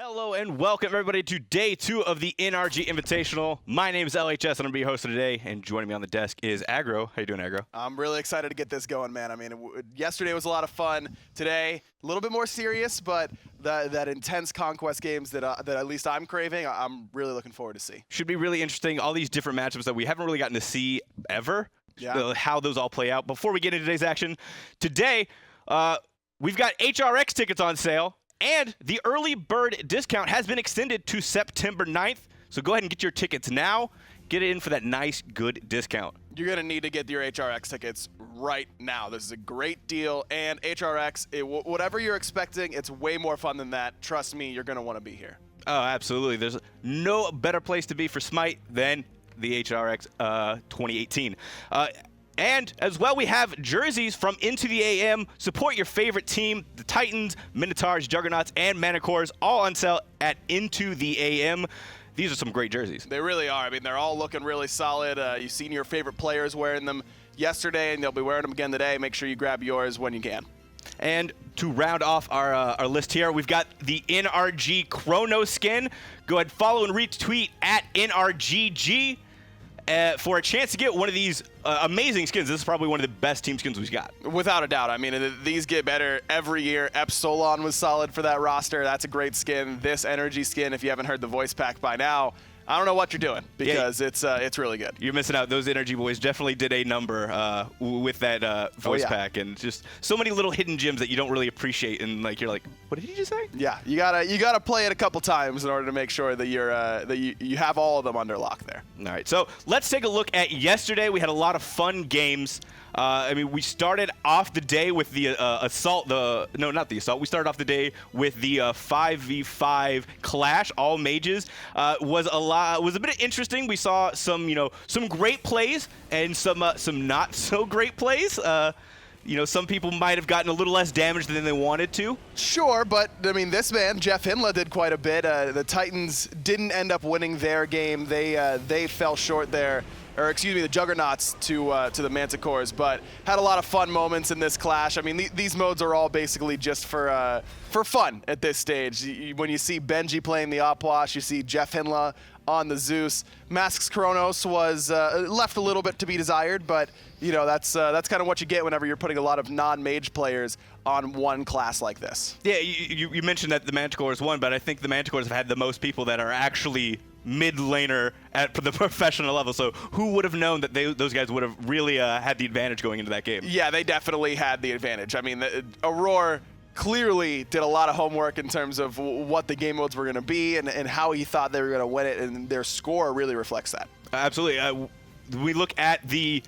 Hello and welcome everybody to day 2 of the NRG Invitational. My name is LHS and I'm going to be your host today, and joining me on the desk is Agro. How you doing, Agro? I'm really excited to get this going, man. I mean, yesterday was a lot of fun. Today, a little bit more serious, but that intense conquest games that at least I'm craving, I'm really looking forward to see. Should be really interesting. All these different matchups that we haven't really gotten to see ever. Yeah. How those all play out. Before we get into today's action, today we've got HRX tickets on sale. And the early bird discount has been extended to September 9th. So go ahead and get your tickets now. Get it in for that nice, good discount. You're going to need to get your HRX tickets right now. This is a great deal. And HRX, whatever you're expecting, it's way more fun than that. Trust me, you're going to want to be here. Oh, absolutely. There's no better place to be for Smite than the HRX 2018. And as well, we have jerseys from Into the AM. Support your favorite team, the Titans, Minotaars, Juggernauts, and Manticores, all on sale at Into the AM. These are some great jerseys. They really are. I mean, they're all looking really solid. You've seen your favorite players wearing them yesterday, and they'll be wearing them again today. Make sure you grab yours when you can. And to round off our list here, we've got the NRG Chrono skin. Go ahead, follow and retweet at NRGG. For a chance to get one of these amazing skins. This is probably one of the best team skins we've got. Without a doubt. I mean, these get better every year. Epsilon was solid for that roster. That's a great skin. This energy skin, if you haven't heard the voice pack by now, I don't know what you're doing, because it's really good. You're missing out. Those energy boys definitely did a number with that voice pack, and just so many little hidden gems that you don't really appreciate, and like you're like, what did he just say? Yeah, you gotta play it a couple times in order to make sure that you have all of them under lock there. All right, so let's take a look at yesterday. We had a lot of fun games. I mean, we started off the day with the assault. No, not the assault. We started off the day with the 5v5 clash, all mages. Was a bit interesting. We saw some great plays and some not so great plays. Some people might have gotten a little less damage than they wanted to. Sure, but I mean, this man, Jeff Hinla, did quite a bit. The Titans didn't end up winning their game. They fell short there. Or excuse me, the Juggernauts to the Manticores, but had a lot of fun moments in this clash. I mean, these modes are all basically just for fun at this stage. When you see Benji playing the Opwash, you see Jeff Hinla on the Zeus. Masks Chronos was left a little bit to be desired, but that's kind of what you get whenever you're putting a lot of non-mage players on one class like this. Yeah, you mentioned that the Manticores won, but I think the Manticores have had the most people that are actually mid laner at the professional level. So who would have known that those guys would have really had the advantage going into that game? Yeah, they definitely had the advantage. I mean, Aror clearly did a lot of homework in terms of what the game modes were going to be and how he thought they were going to win it, and their score really reflects that. Absolutely. We look at the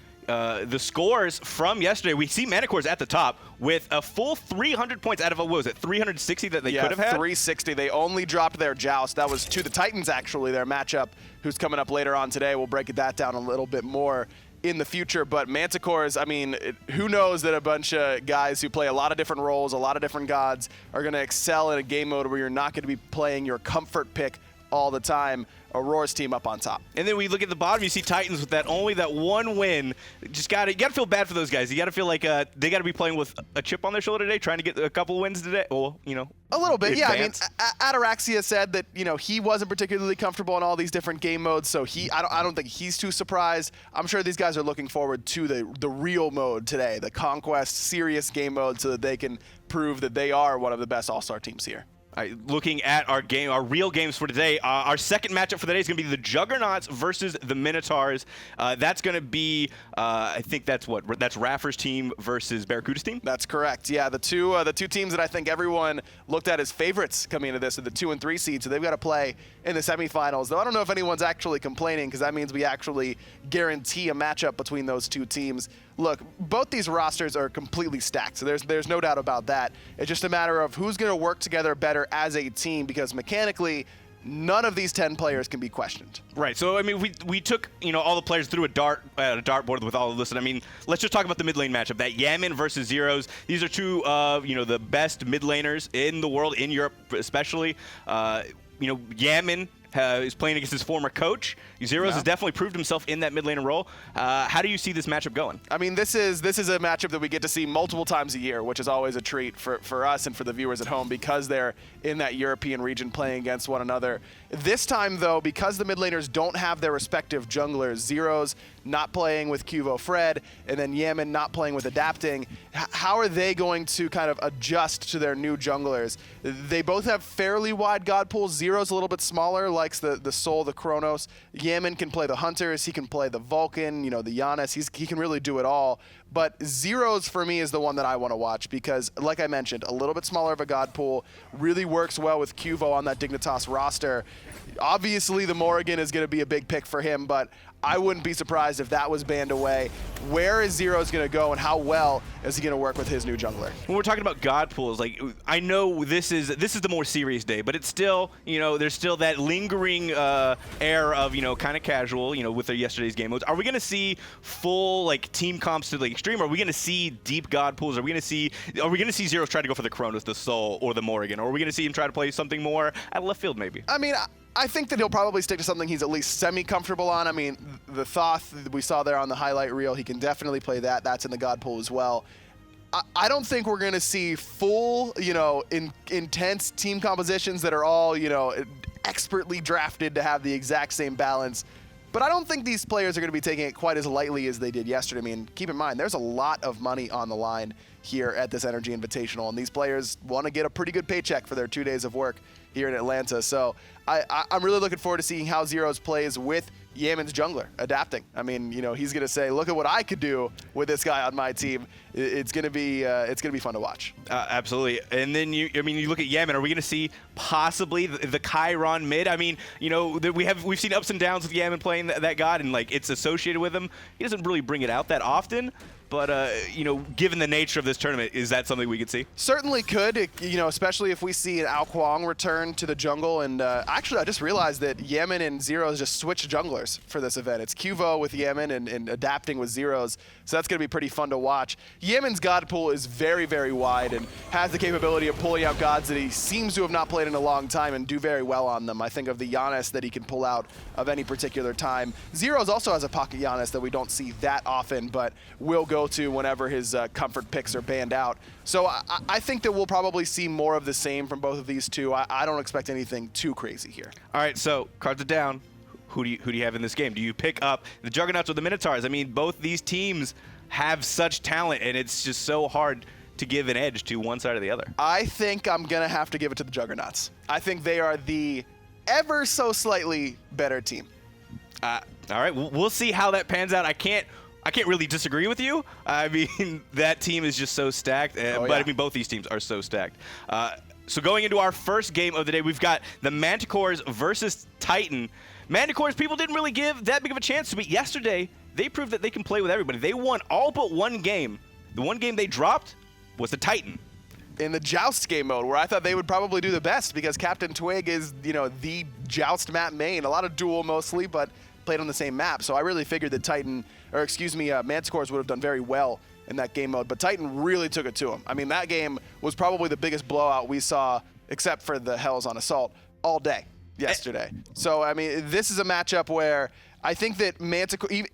scores from yesterday. We see Manticores at the top with a full 300 points out of, what was it, 360 that they could have had? 360. They only dropped their joust. That was to the Titans, actually, their matchup, who's coming up later on today. We'll break that down a little bit more in the future. But Manticores, I mean, who knows that a bunch of guys who play a lot of different roles, a lot of different gods, are going to excel in a game mode where you're not going to be playing your comfort pick all the time. Auror's team up on top. And then we look at the bottom, you see Titans with only that one win. You gotta feel bad for those guys. You gotta feel like they gotta be playing with a chip on their shoulder today, trying to get a couple wins today. Well, a little bit, yeah. I mean, Ataraxia said that he wasn't particularly comfortable in all these different game modes, so I don't think he's too surprised. I'm sure these guys are looking forward to the real mode today, the Conquest serious game mode, so that they can prove that they are one of the best all-star teams here. All right, looking at our real games for today, our second matchup for the day is going to be the Juggernauts versus the Minotaurs. That's going to be, I think that's Raffer's team versus Barracuda's team? That's correct. Yeah, the two teams that I think everyone looked at as favorites coming into this are the 2 and 3 seeds, so they've got to play in the semifinals. Though I don't know if anyone's actually complaining, because that means we actually guarantee a matchup between those two teams. Look, both these rosters are completely stacked, so there's no doubt about that. It's just a matter of who's going to work together better as a team, because mechanically, none of these 10 players can be questioned. Right. So I mean, we took all the players through a dartboard with all of this, and I mean, let's just talk about the mid lane matchup. That Yaman versus Zeros. These are two of the best mid laners in the world, in Europe especially. Yaman is playing against his former coach. Zeros has definitely proved himself in that mid laner role. How do you see this matchup going? I mean, this is a matchup that we get to see multiple times a year, which is always a treat for us and for the viewers at home because they're in that European region playing against one another. This time, though, because the mid laners don't have their respective junglers, Zeros not playing with Cuvo Fred, and then Yaman not playing with Adapting, how are they going to kind of adjust to their new junglers? They both have fairly wide god pools. Zero's a little bit smaller, likes the Soul, the Chronos. Yaman can play the Hunters, he can play the Vulcan, the Giannis, he can really do it all. But Zeros, for me, is the one that I want to watch because, like I mentioned, a little bit smaller of a god pool, really works well with Cuvo on that Dignitas roster. Obviously, the Morrigan is going to be a big pick for him, but I wouldn't be surprised if that was banned away. Where is Zeros going to go, and how well is he going to work with his new jungler? When we're talking about god pools, like I know this is the more serious day, but it's still there's still that lingering air of kind of casual with yesterday's game modes. Are we going to see full like team comps to the extreme? Are we going to see deep god pools? Are we going to see Zeros try to go for the Chronos, the Soul, or the Morrigan? Or are we going to see him try to play something more at left field maybe? I mean, I think that he'll probably stick to something he's at least semi-comfortable on. I mean, the Thoth we saw there on the highlight reel, he can definitely play that. That's in the god pool as well. I don't think we're going to see full, intense team compositions that are all, expertly drafted to have the exact same balance. But I don't think these players are going to be taking it quite as lightly as they did yesterday. I mean, keep in mind, there's a lot of money on the line here at this NRG Invitational, and these players want to get a pretty good paycheck for their 2 days of work here in Atlanta. So I'm really looking forward to seeing how Zeros plays with Yaman's jungler, Adapting. I mean, he's going to say, look at what I could do with this guy on my team. It's going to be fun to watch. Absolutely. And then you look at Yaman. Are we going to see possibly the Chiron mid? I mean, we've seen ups and downs with Yaman playing that god, and like it's associated with him. He doesn't really bring it out that often. But, given the nature of this tournament, is that something we could see? Certainly could, especially if we see an Ao Kuang return to the jungle. And actually, I just realized that Yaman and Zeros just switched junglers for this event. It's Cuvo with Yaman and Adapting with Zeros. So that's going to be pretty fun to watch. Yaman's god pool is very, very wide and has the capability of pulling out gods that he seems to have not played in a long time and do very well on them. I think of the Giannis that he can pull out of any particular time. Zeros also has a pocket Giannis that we don't see that often, but will go to whenever his comfort picks are banned out. So I think that we'll probably see more of the same from both of these two. I don't expect anything too crazy here. All right, so cards are down. Who do you have in this game? Do you pick up the Juggernauts or the Minotaurs? I mean, both these teams have such talent, and it's just so hard to give an edge to one side or the other. I think I'm going to have to give it to the Juggernauts. I think they are the ever so slightly better team. All right, we'll see how that pans out. I can't really disagree with you. I mean, that team is just so stacked. But I mean, both these teams are so stacked. So going into our first game of the day, we've got the Manticores versus Titan. Manticores, people didn't really give that big of a chance to, but yesterday, they proved that they can play with everybody. They won all but one game. The one game they dropped was the Titan. In the Joust game mode, where I thought they would probably do the best because CaptainTwig is, the Joust map main. A lot of duel mostly, but played on the same map. So I really figured that Manticores would have done very well in that game mode, but Titan really took it to him. I mean, that game was probably the biggest blowout we saw, except for the Hells on Assault, all day yesterday. So, I mean, this is a matchup where I think that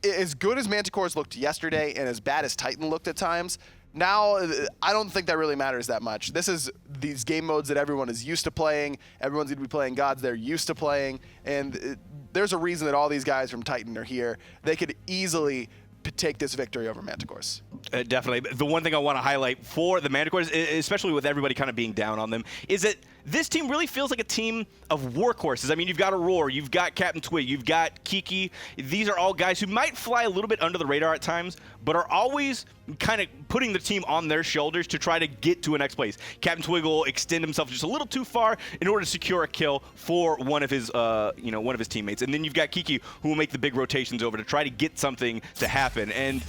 as good as Manticores looked yesterday and as bad as Titan looked at times, now I don't think that really matters that much. This is these game modes that everyone is used to playing. Everyone's going to be playing gods they're used to playing, and there's a reason that all these guys from Titan are here. They could easily take this victory over Manticores. Definitely. The one thing I want to highlight for the Manticores, especially with everybody kind of being down on them, is that this team really feels like a team of workhorses. I mean, you've got Aror, you've got CaptainTwig, you've got Kiki. These are all guys who might fly a little bit under the radar at times, but are always kind of putting the team on their shoulders to try to get to a next place. CaptainTwig will extend himself just a little too far in order to secure a kill for one of his teammates. And then you've got Kiki, who will make the big rotations over to try to get something to happen. And,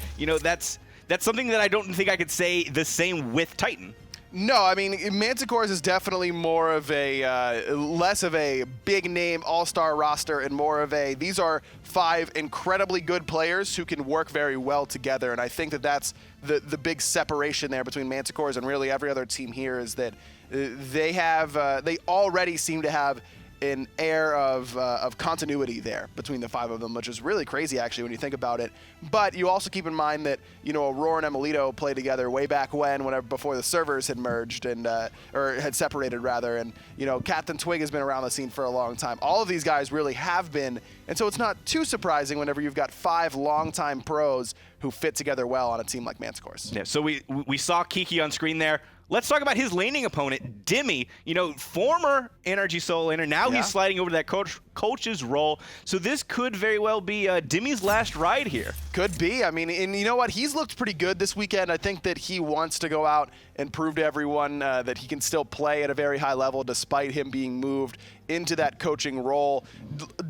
that's something that I don't think I could say the same with Titan. No, I mean, Manticores is definitely more of a, less of a big name all-star roster and more of a, these are 5 incredibly good players who can work very well together. And I think that that's the big separation there between Manticores and really every other team here is that they already seem to have an air of continuity there between the 5 of them, which is really crazy actually when you think about it. But you also keep in mind that, you know, Aror and emilitoo played together way back when, whenever before the servers had merged and or had separated rather. And you know, CaptainTwig has been around the scene for a long time. All of these guys really have been, and so it's not too surprising whenever you've got 5 longtime pros who fit together well on a team like Manticores. Yeah. So we saw Kiki on screen there. Let's talk about his laning opponent, Dimi. You know, former NRG solo laner. Now he's sliding over to that coach's role. So this could very well be Dimi's last ride here. Could be. I mean, and you know what? He's looked pretty good this weekend. I think that he wants to go out and prove to everyone that he can still play at a very high level despite him being moved into that coaching role.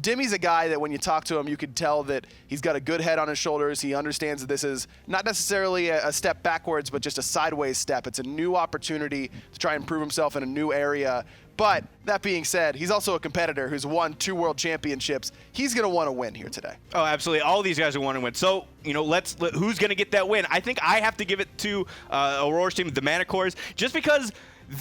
Dimi's a guy that when you talk to him, you could tell that he's got a good head on his shoulders. He understands that this is not necessarily a step backwards, but just a sideways step. It's a new opportunity to try and prove himself in a new area. But that being said, he's also a competitor who's won 2 world championships. He's going to want to win here today. Oh, absolutely. All of these guys are want to win. So, you know, who's going to get that win? I think I have to give it to Auror's team, the Manticores, just because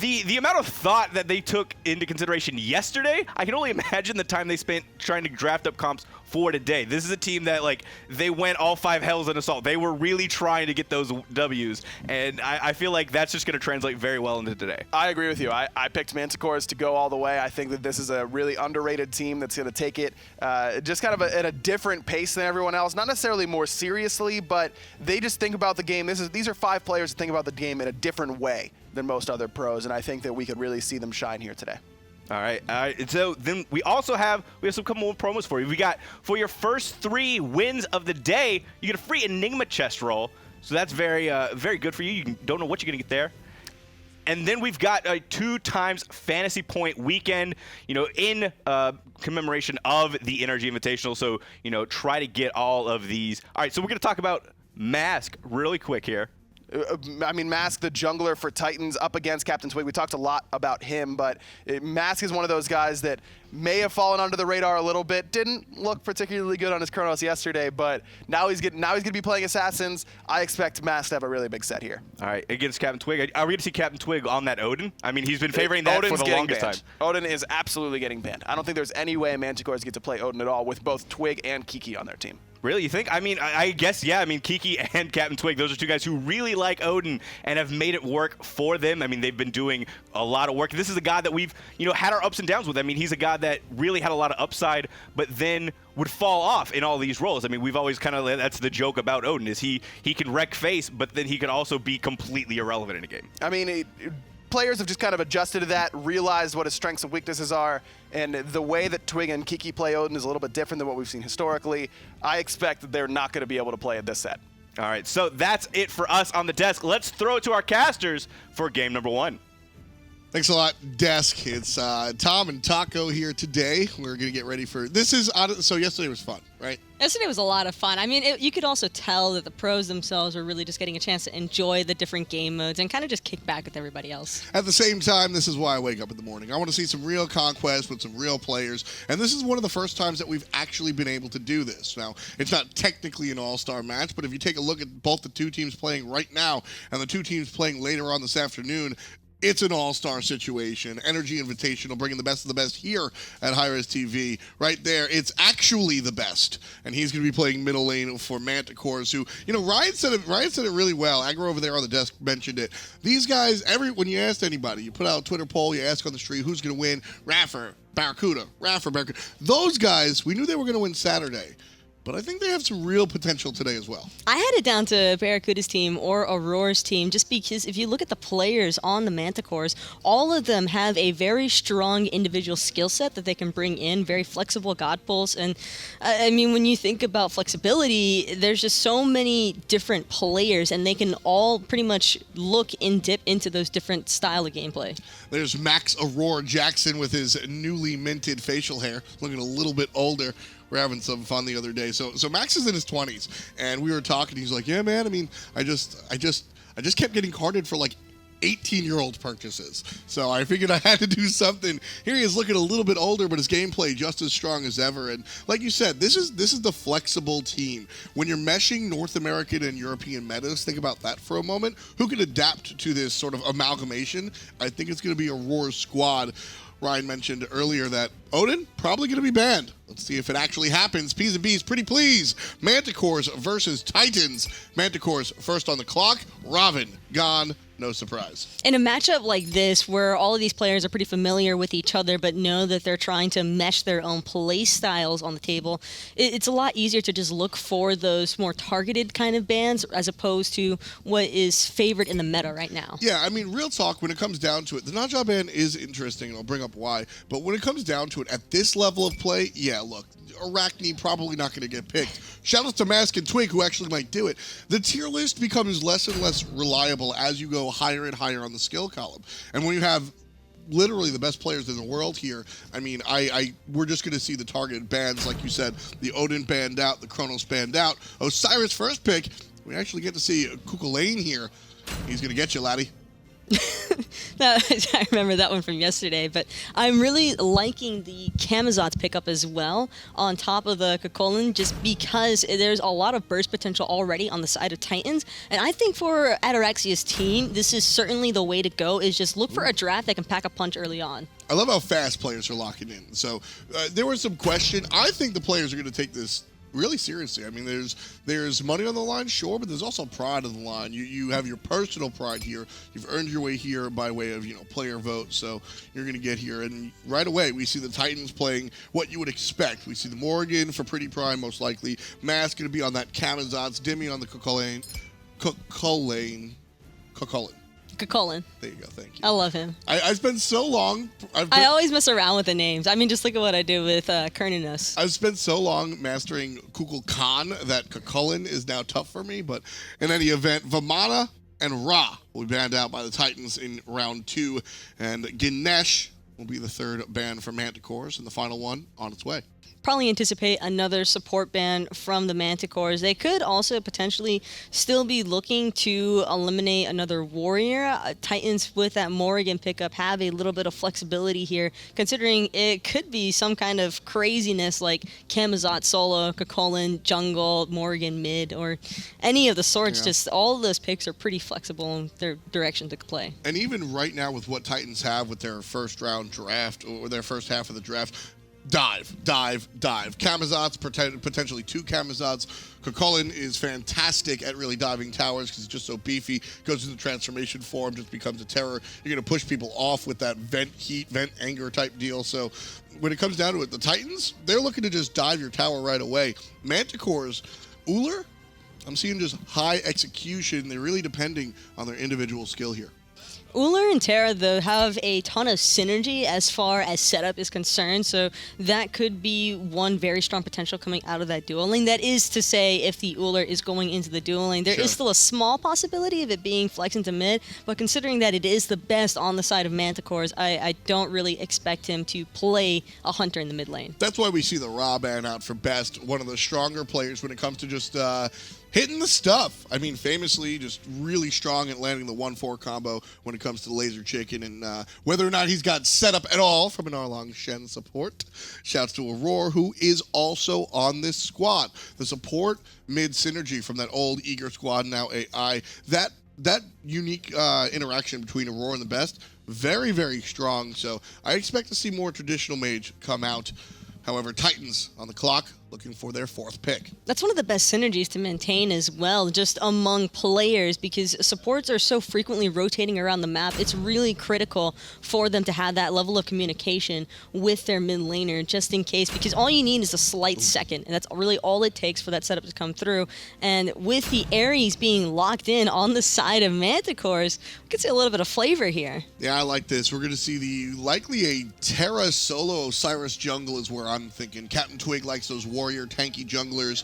the amount of thought that they took into consideration yesterday, I can only imagine the time they spent trying to draft up comps for today. This is a team that, like, they went all 5 hells in assault. They were really trying to get those W's, and I feel like that's just going to translate very well into today. I agree with you. I picked Manticores to go all the way. I think that this is a really underrated team that's going to take it just kind of at a different pace than everyone else. Not necessarily more seriously, but they just think about the game. These are 5 players that think about the game in a different way than most other pros, and I think that we could really see them shine here today. All right. So then we have some couple more promos for you. We got, for your first 3 wins of the day, you get a free Enigma chest roll. So that's very good for you. You don't know what you're gonna get there. And then we've got a 2 times fantasy point weekend, you know, in commemoration of the NRG Invitational. So, you know, try to get all of these. All right. So we're gonna talk about Mask really quick here. I mean, Mask, the jungler for Titans, up against CaptainTwig. We talked a lot about him, but Mask is one of those guys that may have fallen under the radar a little bit. Didn't look particularly good on his Chronos yesterday, but now he's gonna be playing Assassins. I expect Mask to have a really big set here. All right, against CaptainTwig. Are we gonna see CaptainTwig on that Odin? I mean, he's been favoring that for the longest time. Odin is absolutely getting banned. I don't think there's any way Manticores get to play Odin at all with both Twig and Kiki on their team. Really, you think? I mean, I guess, yeah. I mean, Kiki and CaptainTwig, those are 2 guys who really like Odin and have made it work for them. I mean, they've been doing a lot of work. This is a guy that we've, you know, had our ups and downs with. I mean, he's a guy that really had a lot of upside, but then would fall off in all these roles. I mean, we've always kind of, that's the joke about Odin, is he can wreck face, but then he can also be completely irrelevant in a game. I mean, players have just kind of adjusted to that, realized what his strengths and weaknesses are, and the way that Twig and Kiki play Odin is a little bit different than what we've seen historically. I expect that they're not going to be able to play at this set. All right, so that's it for us on the desk. Let's throw it to our casters for game number 1. Thanks a lot, Desk. It's Tom and Taco here today. We're going to get ready for this. So yesterday was fun, right? Yesterday was a lot of fun. I mean, you could also tell that the pros themselves were really just getting a chance to enjoy the different game modes and kind of just kick back with everybody else. At the same time, this is why I wake up in the morning. I want to see some real conquest with some real players, and this is one of the first times that we've actually been able to do this. Now, it's not technically an all-star match, but if you take a look at both the 2 teams playing right now and the 2 teams playing later on this afternoon, it's an all-star situation. NRG Invitational, bringing the best of the best here at hi-rez TV. Right there, it's actually the best. And he's going to be playing middle lane for Manticores, who, you know, Ryan said it really well. Agro over there on the desk mentioned it. These guys, when you asked anybody, you put out a Twitter poll, you ask on the street, who's going to win? Raffer, Barracuda. Those guys, we knew they were going to win Saturday. But I think they have some real potential today as well. I had it down to Barracuda's team or Auror's team just because if you look at the players on the Manticores, all of them have a very strong individual skill set that they can bring in, very flexible god pulls. And I mean, when you think about flexibility, there's just so many different players and they can all pretty much look and dip into those different style of gameplay. There's Max Aror Jackson with his newly minted facial hair, looking a little bit older. We're having some fun the other day. So Max is in his 20s, and we were talking. He's like, "Yeah, man. I mean, I just kept getting carded for like 18-year-old purchases. So I figured I had to do something. Here he is looking a little bit older, but his gameplay just as strong as ever. And like you said, this is the flexible team. When you're meshing North American and European metas, think about that for a moment. Who can adapt to this sort of amalgamation? I think it's going to be Auror's squad. Ryan mentioned earlier that Odin probably going to be banned. Let's see if it actually happens. P's and B's, pretty please. Manticores versus Titans. Manticores first on the clock. Robin gone. No surprise. In a matchup like this, where all of these players are pretty familiar with each other, but know that they're trying to mesh their own play styles on the table, it's a lot easier to just look for those more targeted kind of bans as opposed to what is favored in the meta right now. Yeah, I mean, real talk, when it comes down to it, the Naja ban is interesting, and I'll bring up why. But when it comes down to it, at this level of play, yeah, look, Arachne probably not going to get picked. Shout out to Mask and Twig, who actually might do it. The tier list becomes less and less reliable as you go higher and higher on the skill column. And when you have literally the best players in the world here, I mean, we're just going to see the targeted bans, like you said. The Odin banned out, the Chronos banned out. Osiris first pick, we actually get to see Chulainn here. He's going to get you, laddie. I remember that one from yesterday, but I'm really liking the Camazotz pickup as well on top of the Chulainn, just because there's a lot of burst potential already on the side of Titans, and I think for Ataraxia's team, this is certainly the way to go, is just look for a draft that can pack a punch early on. I love how fast players are locking in. So there was some question. I think the players are going to take this really seriously. I mean, there's money on the line, sure, but there's also pride on the line. You have your personal pride here. You've earned your way here by way of, player vote. So you're going to get here, and right away we see the Titans playing what you would expect. We see the Morrigan for PrettyPriMe most likely. Mask going to be on that Camazotz. Dimi on the Chulainn. Chulainn. There you go. Thank you. I love him. I spent so long. I always mess around with the names. I mean, just look at what I do with Cernunnos. I've spent so long mastering Kukulkan that Chulainn is now tough for me. But in any event, Vamana and Ra will be banned out by the Titans in round 2. And Ganesh will be the third ban for Manticores, and the final one on its way. Probably anticipate another support ban from the Manticores. They could also potentially still be looking to eliminate another warrior. Titans with that Morrigan pickup have a little bit of flexibility here, considering it could be some kind of craziness like Camazotz solo, Chulainn jungle, Morrigan mid, or any of the sorts. Yeah. Just all of those picks are pretty flexible in their direction to play. And even right now with what Titans have with their first round draft, or their first half of the draft, dive. Camazotz, potentially 2 Camazotz. Chulainn is fantastic at really diving towers because he's just so beefy. Goes into transformation form, just becomes a terror. You're going to push people off with that vent heat, vent anger type deal. So when it comes down to it, the Titans, they're looking to just dive your tower right away. Manticores, Ullr, I'm seeing just high execution. They're really depending on their individual skill here. Ullr and Terra, though, have a ton of synergy as far as setup is concerned, so that could be one very strong potential coming out of that duel lane. That is to say, if the Ullr is going into the duel lane, there is still a small possibility of it being flexed into mid, but considering that it is the best on the side of Manticores, I don't really expect him to play a hunter in the mid lane. That's why we see the Ra ban out for best, one of the stronger players when it comes to just hitting the stuff. I mean, famously, just really strong at landing the 1-4 combo when it comes to the laser chicken, and whether or not he's got set up at all from an Arlong Shen support. Shouts to Aror, who is also on this squad. The support mid synergy from that old eager squad, now AI. That unique interaction between Aror and TheBest, very, very strong. So I expect to see more traditional mage come out. However, Titans on the clock, looking for their 4th pick. That's one of the best synergies to maintain as well, just among players, because supports are so frequently rotating around the map. It's really critical for them to have that level of communication with their mid laner, just in case, because all you need is a slight second, and that's really all it takes for that setup to come through. And with the Ares being locked in on the side of Manticores, we could see a little bit of flavor here. Yeah, I like this. We're going to see likely a Terra solo Osiris jungle is where I'm thinking. CaptainTwig likes those warrior tanky junglers,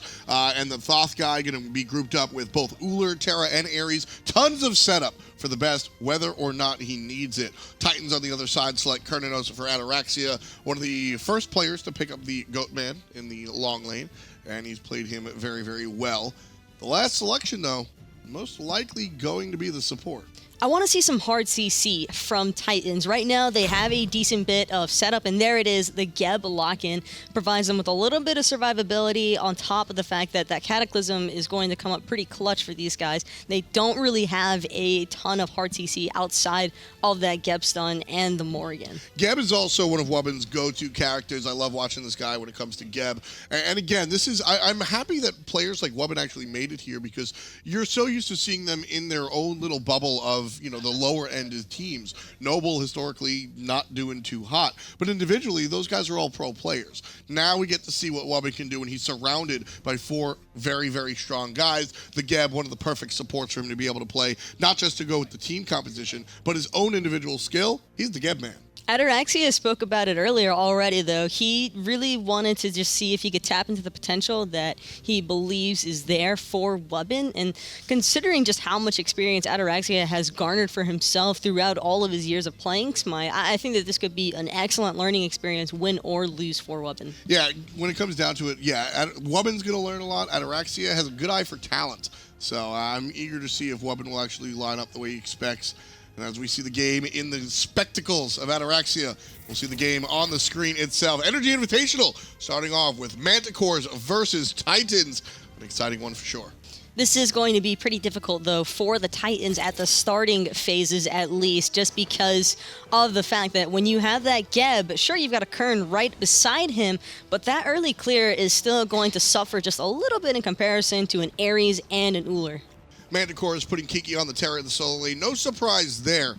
and the Thoth guy going to be grouped up with both Ullr, Terra, and Ares. Tons of setup for TheBest, whether or not he needs it. Titans on the other side select Cernunnos for Ataraxia, one of the first players to pick up the Goatman in the long lane, and he's played him very, very well. The last selection, though, most likely going to be the support. I want to see some hard CC from Titans. Right now, they have a decent bit of setup, and there it is. The Geb lock-in provides them with a little bit of survivability on top of the fact that that Cataclysm is going to come up pretty clutch for these guys. They don't really have a ton of hard CC outside of that Geb stun and the Morrigan. Geb is also one of Wubbn's go-to characters. I love watching this guy when it comes to Geb. And again, this is I'm happy that players like Wubbn actually made it here, because you're so used to seeing them in their own little bubble of, you know, the lower end of teams. Noble historically not doing too hot, but individually those guys are all pro players. Now we get to see what Wubbn can do when he's surrounded by 4 very, very strong guys. The Geb, one of the perfect supports for him to be able to play, not just to go with the team composition, but his own individual skill. He's the Geb man. Ataraxia spoke about it earlier already, though. He really wanted to just see if he could tap into the potential that he believes is there for Wubbn. And considering just how much experience Ataraxia has garnered for himself throughout all of his years of playing SMITE, I think that this could be an excellent learning experience, win or lose for Wubbn. Yeah, when it comes down to it, yeah, Wubbn's going to learn a lot. Ataraxia has a good eye for talent. So I'm eager to see if Wubbn will actually line up the way he expects. And as we see the game in the spectacles of Ataraxia, we'll see the game on the screen itself. NRG Invitational, starting off with Manticores versus Titans. An exciting one for sure. This is going to be pretty difficult, though, for the Titans at the starting phases at least, just because of the fact that when you have that Geb, sure, you've got a Kern right beside him, but that early clear is still going to suffer just a little bit in comparison to an Ares and an Ullr. Manticor is putting Kiki on the Terra in the solo lane. No surprise there.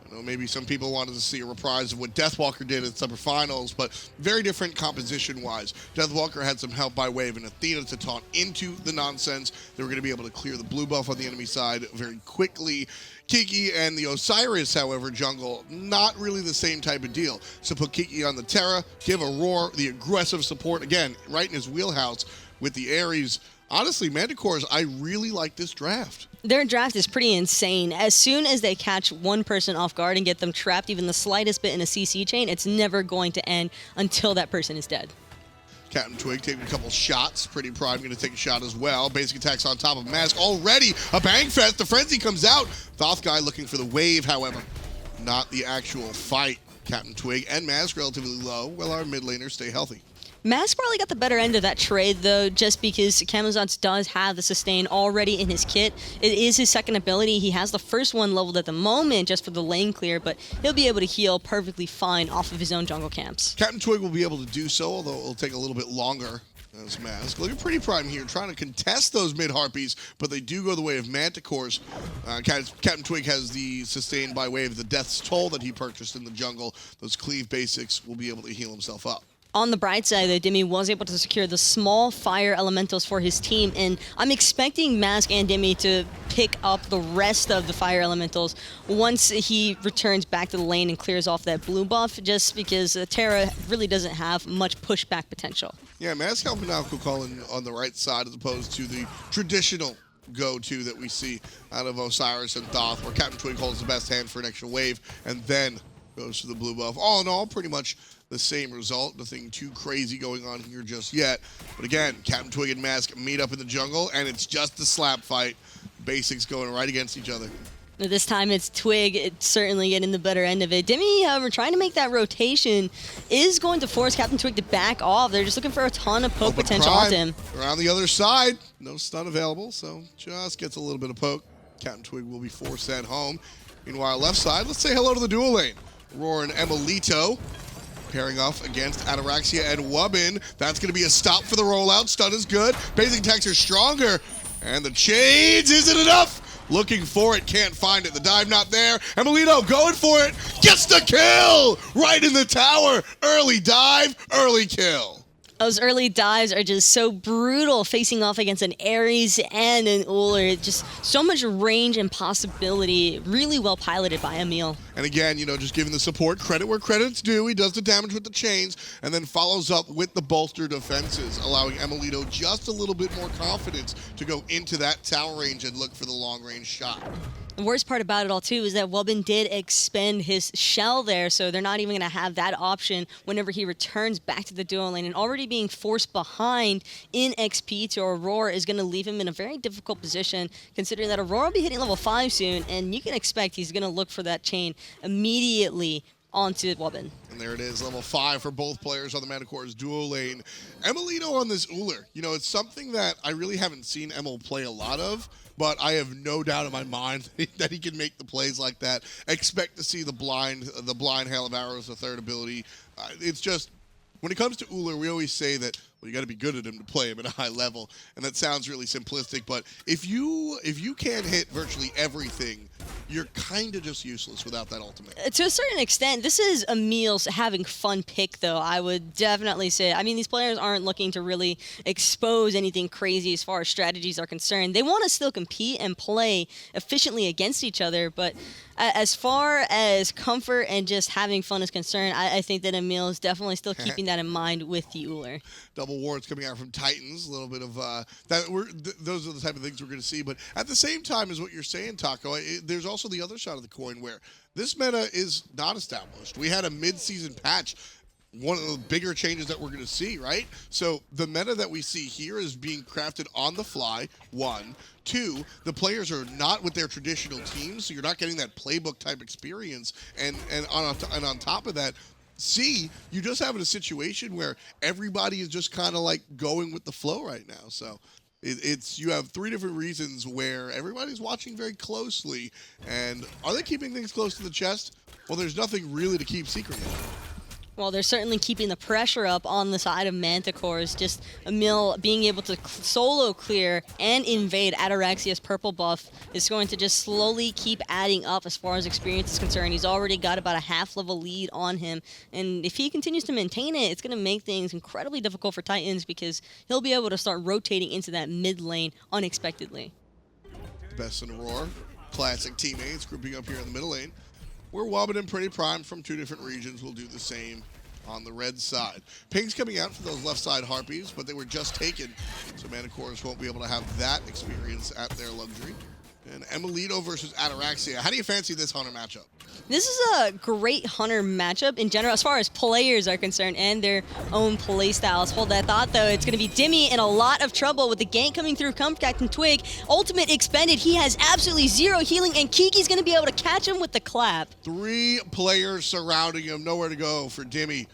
I know maybe some people wanted to see a reprise of what Deathwalker did at Semifinals, but very different composition-wise. Deathwalker had some help by way of an Athena to taunt into the nonsense. They were going to be able to clear the blue buff on the enemy side very quickly. Kiki and the Osiris, however, jungle, not really the same type of deal. So put Kiki on the Terra, give Aror the aggressive support, again, right in his wheelhouse with the Ares. Honestly, Manticores, I really like this draft. Their draft is pretty insane. As soon as they catch one person off guard and get them trapped even the slightest bit in a CC chain, it's never going to end until that person is dead. CaptainTwig taking a couple shots. PrettyPriMe going to take a shot as well. Basic attacks on top of Mask. Already a bang fest. The frenzy comes out. Thoth guy looking for the wave, however. Not the actual fight. CaptainTwig and Mask relatively low, while our mid laners stay healthy. Mask probably got the better end of that trade, though, just because Camazotz does have the sustain already in his kit. It is his second ability. He has the first one leveled at the moment just for the lane clear, but he'll be able to heal perfectly fine off of his own jungle camps. CaptainTwig will be able to do so, although it'll take a little bit longer. As Mask. Look at PrettyPriMe here, trying to contest those mid-harpies, but they do go the way of Manticores. CaptainTwig has the sustain by way of the Death's Toll that he purchased in the jungle. Those cleave basics will be able to heal himself up. On the bright side, though, Dimi was able to secure the small fire elementals for his team, and I'm expecting Mask and Dimi to pick up the rest of the fire elementals once he returns back to the lane and clears off that blue buff, just because Terra really doesn't have much pushback potential. Yeah, Mask helping out Chulainn on the right side as opposed to the traditional go-to that we see out of Osiris and Thoth, where CaptainTwig holds the best hand for an extra wave and then goes to the blue buff. All in all, pretty much the same result. Nothing too crazy going on here just yet. But again, CaptainTwig and Mask meet up in the jungle, and it's just a slap fight. Basics going right against each other. This time it's Twig. It's certainly getting the better end of it. Dimi, however, trying to make that rotation is going to force CaptainTwig to back off. They're just looking for a ton of poke potential Prime, onto him. Around the other side, no stun available, so just gets a little bit of poke. CaptainTwig will be forced sent home. Meanwhile, left side, let's say hello to the dual lane. Aror and emilitoo pairing off against Ataraxia and Wubbn. That's going to be a stop for the rollout. Stun is good. Basic attacks are stronger. And the chains isn't enough. Looking for it, can't find it. The dive not there. emilitoo going for it. Gets the kill! Right in the tower. Early dive, early kill. Those early dives are just so brutal, facing off against an Ares and an Ullr. Just so much range and possibility. Really well piloted by Emil. And again, you know, just giving the support credit where credit's due. He does the damage with the chains and then follows up with the bolstered defenses, allowing emilitoo just a little bit more confidence to go into that tower range and look for the long-range shot. The worst part about it all, too, is that Wubbn did expend his shell there, so they're not even going to have that option whenever he returns back to the duo lane. And already being forced behind in XP to Aror is going to leave him in a very difficult position, considering that Aror will be hitting level 5 soon, and you can expect he's going to look for that chain immediately onto Wubbn. And there it is, level 5 for both players on the Manticores duo lane. Emilitoo on this Ullr. You know, it's something that I really haven't seen Emil play a lot of, but I have no doubt in my mind that he can make the plays like that. Expect to see the blind hail of arrows, the third ability. It's just, when it comes to Ullr, we always say that, well, you got to be good at him to play him at a high level, and that sounds really simplistic, but if you can't hit virtually everything, you're kind of just useless without that ultimate. To a certain extent, this is Emil's having fun pick, though, I would definitely say. I mean, these players aren't looking to really expose anything crazy as far as strategies are concerned. They want to still compete and play efficiently against each other, but as far as comfort and just having fun is concerned, I think that Emil is definitely still keeping that in mind with the Ullr. Double wards coming out from Titans, a little bit of those are the type of things we're going to see. But at the same time as what you're saying, Taco, there's also the other side of the coin where this meta is not established. We had a mid-season patch, one of the bigger changes that we're going to see, right? So the meta that we see here is being crafted on the fly, 1. 2, the players are not with their traditional teams, so you're not getting that playbook type experience. And on top of that, C, you just have a situation where everybody is just kind of like going with the flow right now. So you have 3 different reasons where everybody's watching very closely. And are they keeping things close to the chest? Well, there's nothing really to keep secret yet. Well, they're certainly keeping the pressure up on the side of Manticores. Just Emil being able to solo clear and invade Ataraxia's purple buff is going to just slowly keep adding up as far as experience is concerned. He's already got about a half-level lead on him. And if he continues to maintain it, it's going to make things incredibly difficult for Titans because he'll be able to start rotating into that mid lane unexpectedly. TheBest and Aror, classic teammates, grouping up here in the middle lane. We're Wubbn and PrettyPriMe from 2 different regions. We'll do the same on the red side. Ping's coming out for those left side Harpies, but they were just taken, so Manticores won't be able to have that experience at their luxury. And Emilitoo versus Ataraxia. How do you fancy this Hunter matchup? This is a great Hunter matchup in general, as far as players are concerned and their own playstyles. Hold that thought, though. It's going to be Dimi in a lot of trouble with the gank coming through CaptainTwig. Ultimate expended. He has absolutely 0 healing, and KiKi's going to be able to catch him with the clap. 3 players surrounding him. Nowhere to go for Dimi.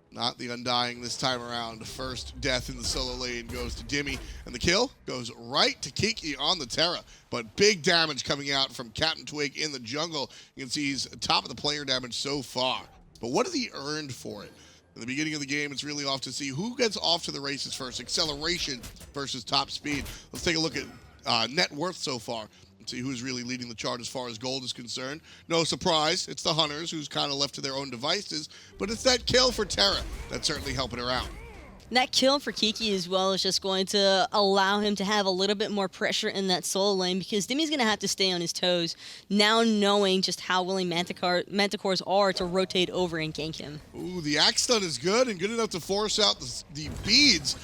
Not the Undying this time around. First death in the solo lane goes to Dimi, and the kill goes right to Kiki on the Terra. But big damage coming out from CaptainTwig in the jungle. You can see he's top of the player damage so far. But what has he earned for it? In the beginning of the game, it's really off to see who gets off to the races first. Acceleration versus top speed. Let's take a look at net worth so far. See who's really leading the chart as far as gold is concerned. No surprise, it's the Hunters who's kind of left to their own devices, but it's that kill for Terra that's certainly helping her out. That kill for Kiki as well is just going to allow him to have a little bit more pressure in that solo lane because Dimi's going to have to stay on his toes now knowing just how willing Manticores are to rotate over and gank him. Ooh, the axe stun is good and good enough to force out the beads.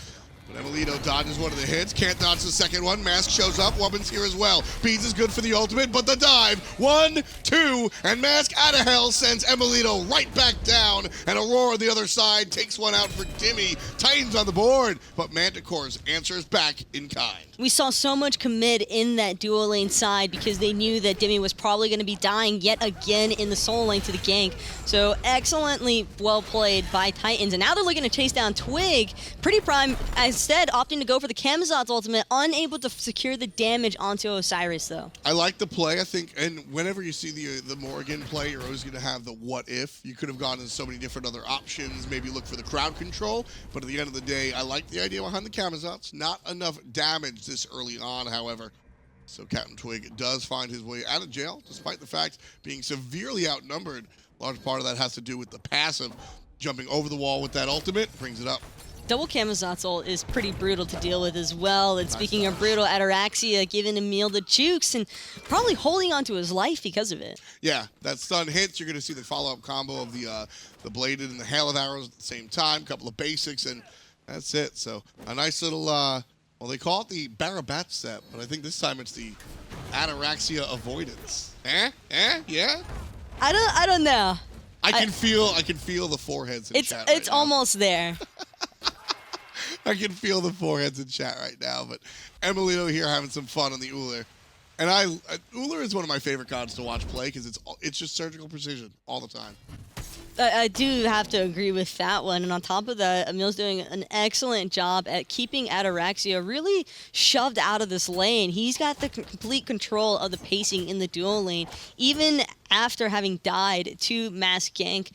But Emilitoo dodges one of the hits, can't dodge the second one. Mask shows up, Wubbn's here as well. Beads is good for the ultimate, but the dive, 1, 2, and Mask out of hell sends Emilitoo right back down. And Aror on the other side takes one out for Dimi. Titans on the board, but Manticores answers back in kind. We saw so much commit in that duo lane side because they knew that Dimi was probably going to be dying yet again in the solo lane to the gank. So excellently well played by Titans. And now they're looking to chase down Twig. PrettyPriMe, instead, opting to go for the Camazotz ultimate, unable to secure the damage onto Osiris, though. I like the play, I think, and whenever you see the Morrigan play, you're always going to have the what if. You could have gone in so many different other options, maybe look for the crowd control, but at the end of the day, I like the idea behind the Camazotz. Not enough damage this early on, however. So CaptainTwig does find his way out of jail, despite the fact being severely outnumbered. A large part of that has to do with the passive. Jumping over the wall with that ultimate, brings it up. Double Camazotz ult is pretty brutal to deal with as well. And speaking of brutal, Ataraxia giving Emil the jukes and probably holding on to his life because of it. Yeah, that stun hits. You're going to see the follow-up combo of the bladed and the hail of arrows at the same time. Couple of basics, and that's it. So a nice little, well, they call it the Barabat set, but I think this time it's the Ataraxia avoidance. Yeah? I don't know. I can feel the foreheads in chat It's right now. almost there. I can feel the foreheads in chat right now, but emilitoo here having some fun on the Ullr. And Ullr is one of my favorite cards to watch play because it's just surgical precision all the time. I do have to agree with that one. And on top of that, Emil's doing an excellent job at keeping Ataraxia really shoved out of this lane. He's got the complete control of the pacing in the dual lane. Even after having died to mass gank,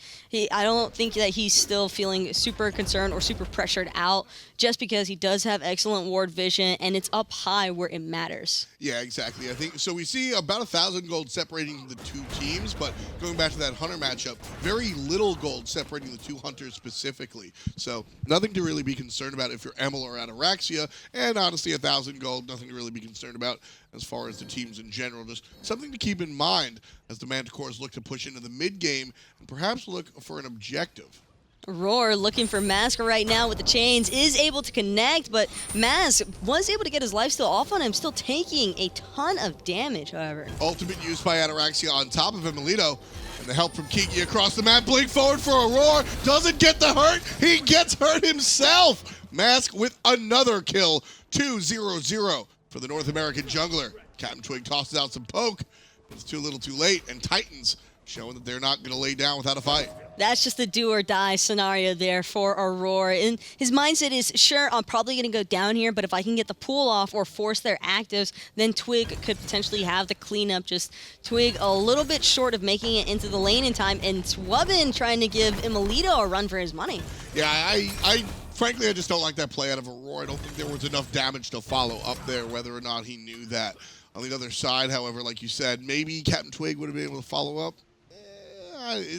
I don't think that he's still feeling super concerned or super pressured out just because he does have excellent ward vision and it's up high where it matters. Yeah, exactly. I think so. We see about 1,000 gold separating the two teams, but going back to that hunter matchup, very little gold separating the two hunters specifically. So nothing to really be concerned about if you're Emil or Ataraxia, and honestly, 1,000 gold, nothing to really be concerned about as far as the teams in general. Just something to keep in mind as the Manticores look to push into the mid game and perhaps look for an objective. Roar looking for Mask right now with the chains, is able to connect, but Mask was able to get his lifesteal off on him, still taking a ton of damage, however. Ultimate used by Ataraxia on top of emilitoo, and the help from Kiki across the map. Blink forward for Aror, doesn't get the hurt, he gets hurt himself. Mask with another kill, 2-0-0 for the North American jungler. CaptainTwig tosses out some poke, but it's too little too late, and Titans showing that they're not going to lay down without a fight. That's just the do or die scenario there for Aror. And his mindset is, sure, I'm probably going to go down here, but if I can get the pull off or force their actives, then Twig could potentially have the cleanup. Just Twig a little bit short of making it into the lane in time, and it's Wubbn trying to give emilitoo a run for his money. Yeah, I frankly, I just don't like that play out of Aror. I don't think there was enough damage to follow up there, whether or not he knew that. On the other side, however, like you said, maybe CaptainTwig would have been able to follow up.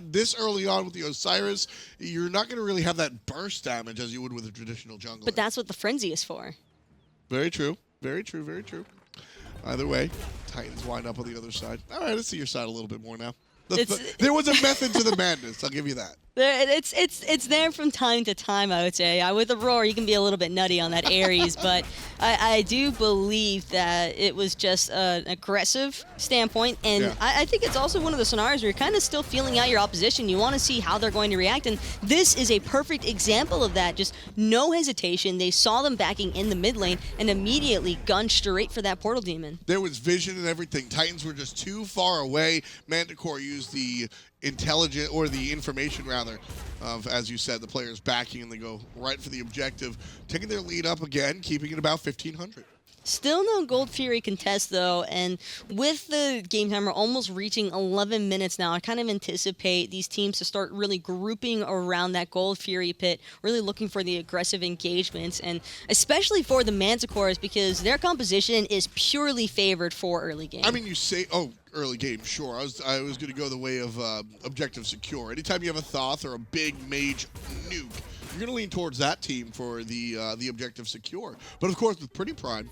This early on with the Osiris, you're not going to really have that burst damage as you would with a traditional jungler. But that's what the Frenzy is for. Very true. Very true. Very true. Either way, Titans wind up on the other side. All right, let's see your side a little bit more now. There was a method to the madness. I'll give you that. It's there from time to time, I would say. With Aror, you can be a little bit nutty on that Ares, but I do believe that it was just an aggressive standpoint, and yeah. I think it's also one of the scenarios where you're kind of still feeling out your opposition. You want to see how they're going to react, and this is a perfect example of that. Just no hesitation. They saw them backing in the mid lane and immediately gunned straight for that portal demon. There was vision and everything. Titans were just too far away. Manticor used the intelligent, or the information rather, of, as you said, the players backing, and they go right for the objective, taking their lead up again, keeping it about 1,500. Still no Gold Fury contest, though, and with the game timer almost reaching 11 minutes now, I kind of anticipate these teams to start really grouping around that Gold Fury pit, really looking for the aggressive engagements, and especially for the Manticores, because their composition is purely favored for early game. I mean, you say, oh, early game, sure. I was going to go the way of objective secure. Anytime you have a Thoth or a big mage nuke, you're going to lean towards that team for the objective secure. But of course, with PrettyPriMe,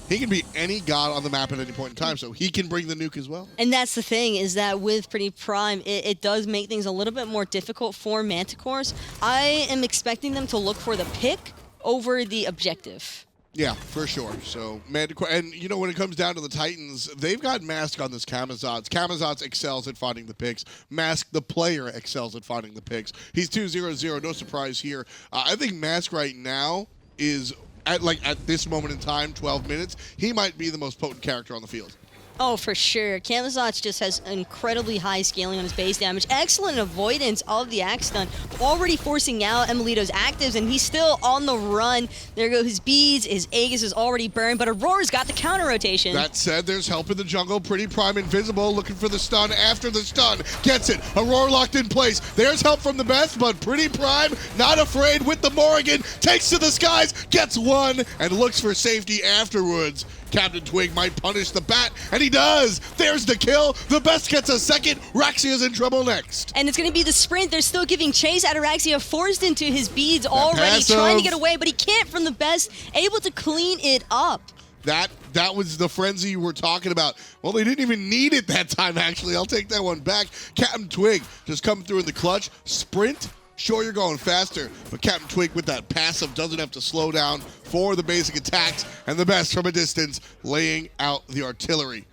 he can be any god on the map at any point in time, so he can bring the nuke as well. And that's the thing, is that with PrettyPriMe, it does make things a little bit more difficult for Manticores. I am expecting them to look for the pick over the objective. Yeah, for sure. So, Manticor, and you know, when it comes down to the Titans, they've got Mask on this Camazotz. Camazotz excels at finding the picks. Mask, the player, excels at finding the picks. He's 2-0-0, no surprise here. I think Mask right now is, at this moment in time, 12 minutes, he might be the most potent character on the field. Oh, for sure. Camazotz just has incredibly high scaling on his base damage. Excellent avoidance of the Axe Stun. Already forcing out emilitoo's actives, and he's still on the run. There go his beads. His Aegis is already burned, but Auror's got the counter rotation. That said, there's help in the jungle. PrettyPriMe invisible, looking for the stun. After the stun, gets it. Aror locked in place. There's help from TheBest, but PrettyPriMe, not afraid with the Morrigan, takes to the skies, gets one, and looks for safety afterwards. CaptainTwig might punish the bat, and he does! There's the kill! TheBest gets a second, Raxia's in trouble next. And it's going to be the sprint. They're still giving chase. Ataraxia forced into his beads already, passive, trying to get away, but he can't from TheBest, able to clean it up. That was the frenzy you were talking about. Well, they didn't even need it that time, actually. I'll take that one back. CaptainTwig just coming through in the clutch. Sprint Sure, you're going faster, but CaptainTwig with that passive doesn't have to slow down for the basic attacks, and TheBest from a distance laying out the artillery.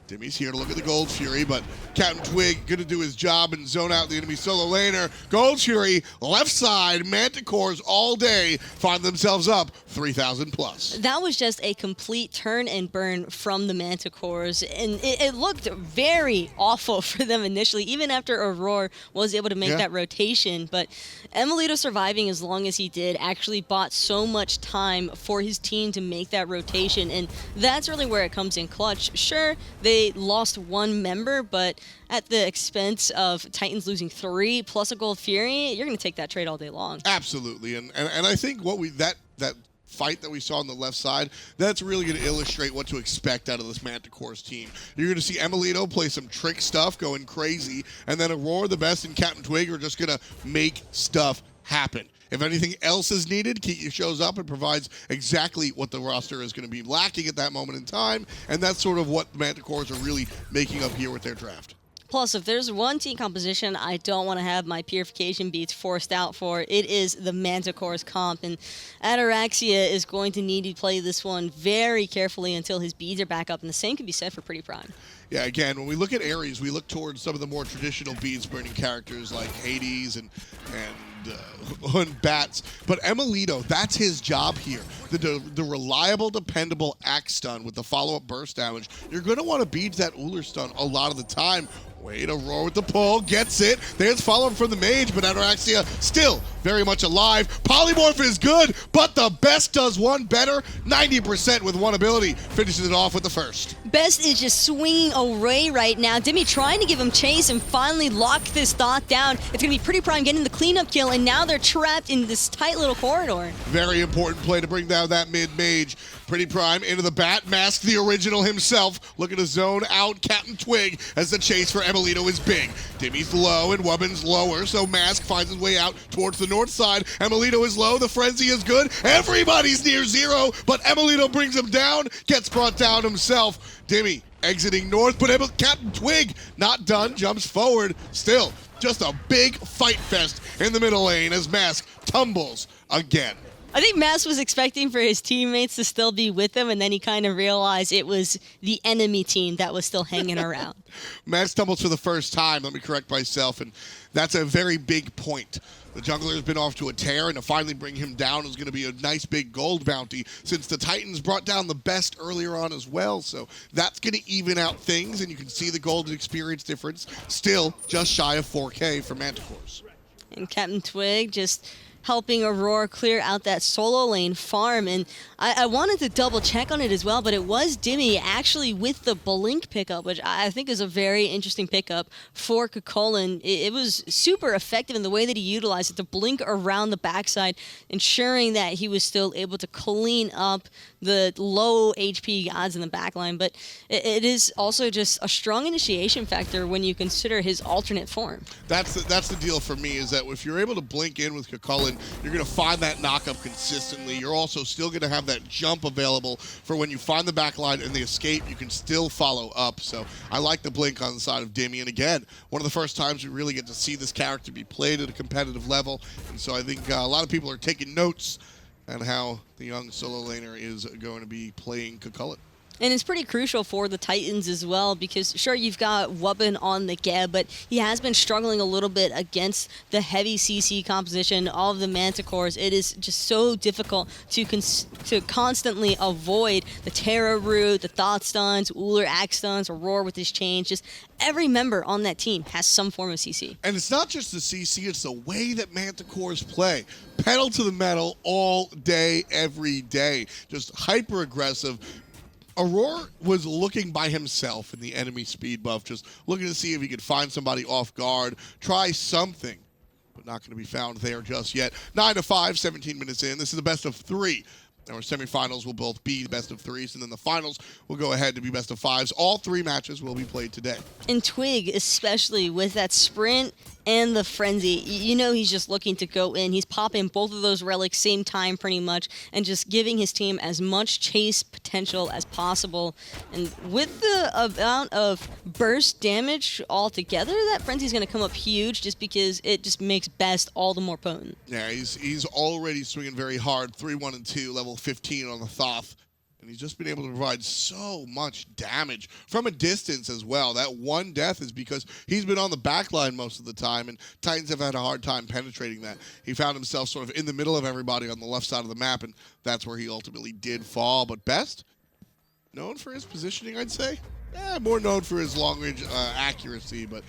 Dimi's here to look at the Gold Fury, but CaptainTwig going to do his job and zone out the enemy solo laner. Gold Fury, left side, Manticores all day find themselves up 3,000 plus. That was just a complete turn and burn from the Manticores, and it looked very awful for them initially, even after Aror was able to make that rotation. But emilitoo surviving as long as he did actually bought so much time for his team to make that rotation, and that's really where it comes in clutch. Sure, they lost one member, but at the expense of Titans losing 3 plus a Gold Fury, you're going to take that trade all day long. Absolutely, and I think what that fight that we saw on the left side, that's really going to illustrate what to expect out of this Manticores team. You're going to see emilitoo play some trick stuff, going crazy, and then Aror, TheBest, and CaptainTwig are just going to make stuff happen. If anything else is needed, KiKi shows up and provides exactly what the roster is going to be lacking at that moment in time, and that's sort of what the Manticores are really making up here with their draft. Plus, if there's one team composition I don't want to have my purification beats forced out for, it is the Manticores comp. And Ataraxia is going to need to play this one very carefully until his beads are back up. And the same can be said for PrettyPriMe. Yeah, again, when we look at Ares, we look towards some of the more traditional beads burning characters like Hades and Bats. But emilitoo, that's his job here. The reliable, dependable axe stun with the follow-up burst damage. You're going to want to beat that Ullr stun a lot of the time. Wait, Aror with the pull, gets it. There's follow-up from the mage, but Ataraxia still very much alive. Polymorph is good, but TheBest does one better. 90% with one ability. Finishes it off with the first. Best is just swinging away right now. Dimi trying to give him chase and finally lock this Thoth down. It's going to be PrettyPriMe getting the cleanup kill, and now they're trapped in this tight little corridor. Very important play to bring down that mid-mage. PrettyPriMe into the bat, Mask the original himself, looking to zone out CaptainTwig as the chase for emilitoo is big. Dimi's low and Wubbn's lower, so Mask finds his way out towards the north side. emilitoo is low, the frenzy is good, everybody's near zero, but emilitoo brings him down, gets brought down himself. Dimi exiting north, but CaptainTwig not done, jumps forward, still just a big fight fest in the middle lane as Mask tumbles again. I think Mass was expecting for his teammates to still be with him, and then he kind of realized it was the enemy team that was still hanging around. Mass stumbles for the first time, let me correct myself, and that's a very big point. The jungler has been off to a tear, and to finally bring him down is going to be a nice big gold bounty, since the Titans brought down TheBest earlier on as well, so that's going to even out things, and you can see the golden experience difference, still just shy of 4K for Manticores. And CaptainTwig just helping Aror clear out that solo lane farm. And I wanted to double check on it as well, but it was Dimi actually with the Blink pickup, which I think is a very interesting pickup for Chulainn. It was super effective in the way that he utilized it to blink around the backside, ensuring that he was still able to clean up the low HP gods in the backline. But it is also just a strong initiation factor when you consider his alternate form. That's the deal for me, is that if you're able to blink in with Chulainn, you're going to find that knockup consistently. You're also still going to have that jump available for when you find the backline and the escape, you can still follow up. So I like the blink on the side of Dimi. And again, one of the first times we really get to see this character be played at a competitive level. And so I think a lot of people are taking notes on how the young solo laner is going to be playing Chulainn. And it's pretty crucial for the Titans as well, because sure, you've got Wubbn on the Geb, but he has been struggling a little bit against the heavy CC composition of the Manticores. It is just so difficult to constantly avoid the Terra root, the Thoth stuns, Ullr axe stuns, Aror with his chains. Just every member on that team has some form of CC. And it's not just the CC, it's the way that Manticores play. Pedal to the metal all day, every day. Just hyper aggressive. Aror was looking by himself in the enemy speed buff, just looking to see if he could find somebody off guard, try something, but not going to be found there just yet. 9-5, 17 minutes in. This is the best of 3. Our semifinals will both be the best of 3s, and then the finals will go ahead to be best of 5s. All 3 matches will be played today. And Twig, especially with that sprint and the Frenzy. You know he's just looking to go in. He's popping both of those relics same time pretty much and just giving his team as much chase potential as possible. And with the amount of burst damage altogether, that Frenzy's going to come up huge just because it just makes Best all the more potent. Yeah, he's already swinging very hard. 3-1-2, level 15 on the Thoth. And he's just been able to provide so much damage from a distance as well. That one death is because he's been on the back line most of the time, and Titans have had a hard time penetrating that. He found himself sort of in the middle of everybody on the left side of the map, and that's where he ultimately did fall. But Best, known for his positioning, I'd say. More known for his long-range accuracy, but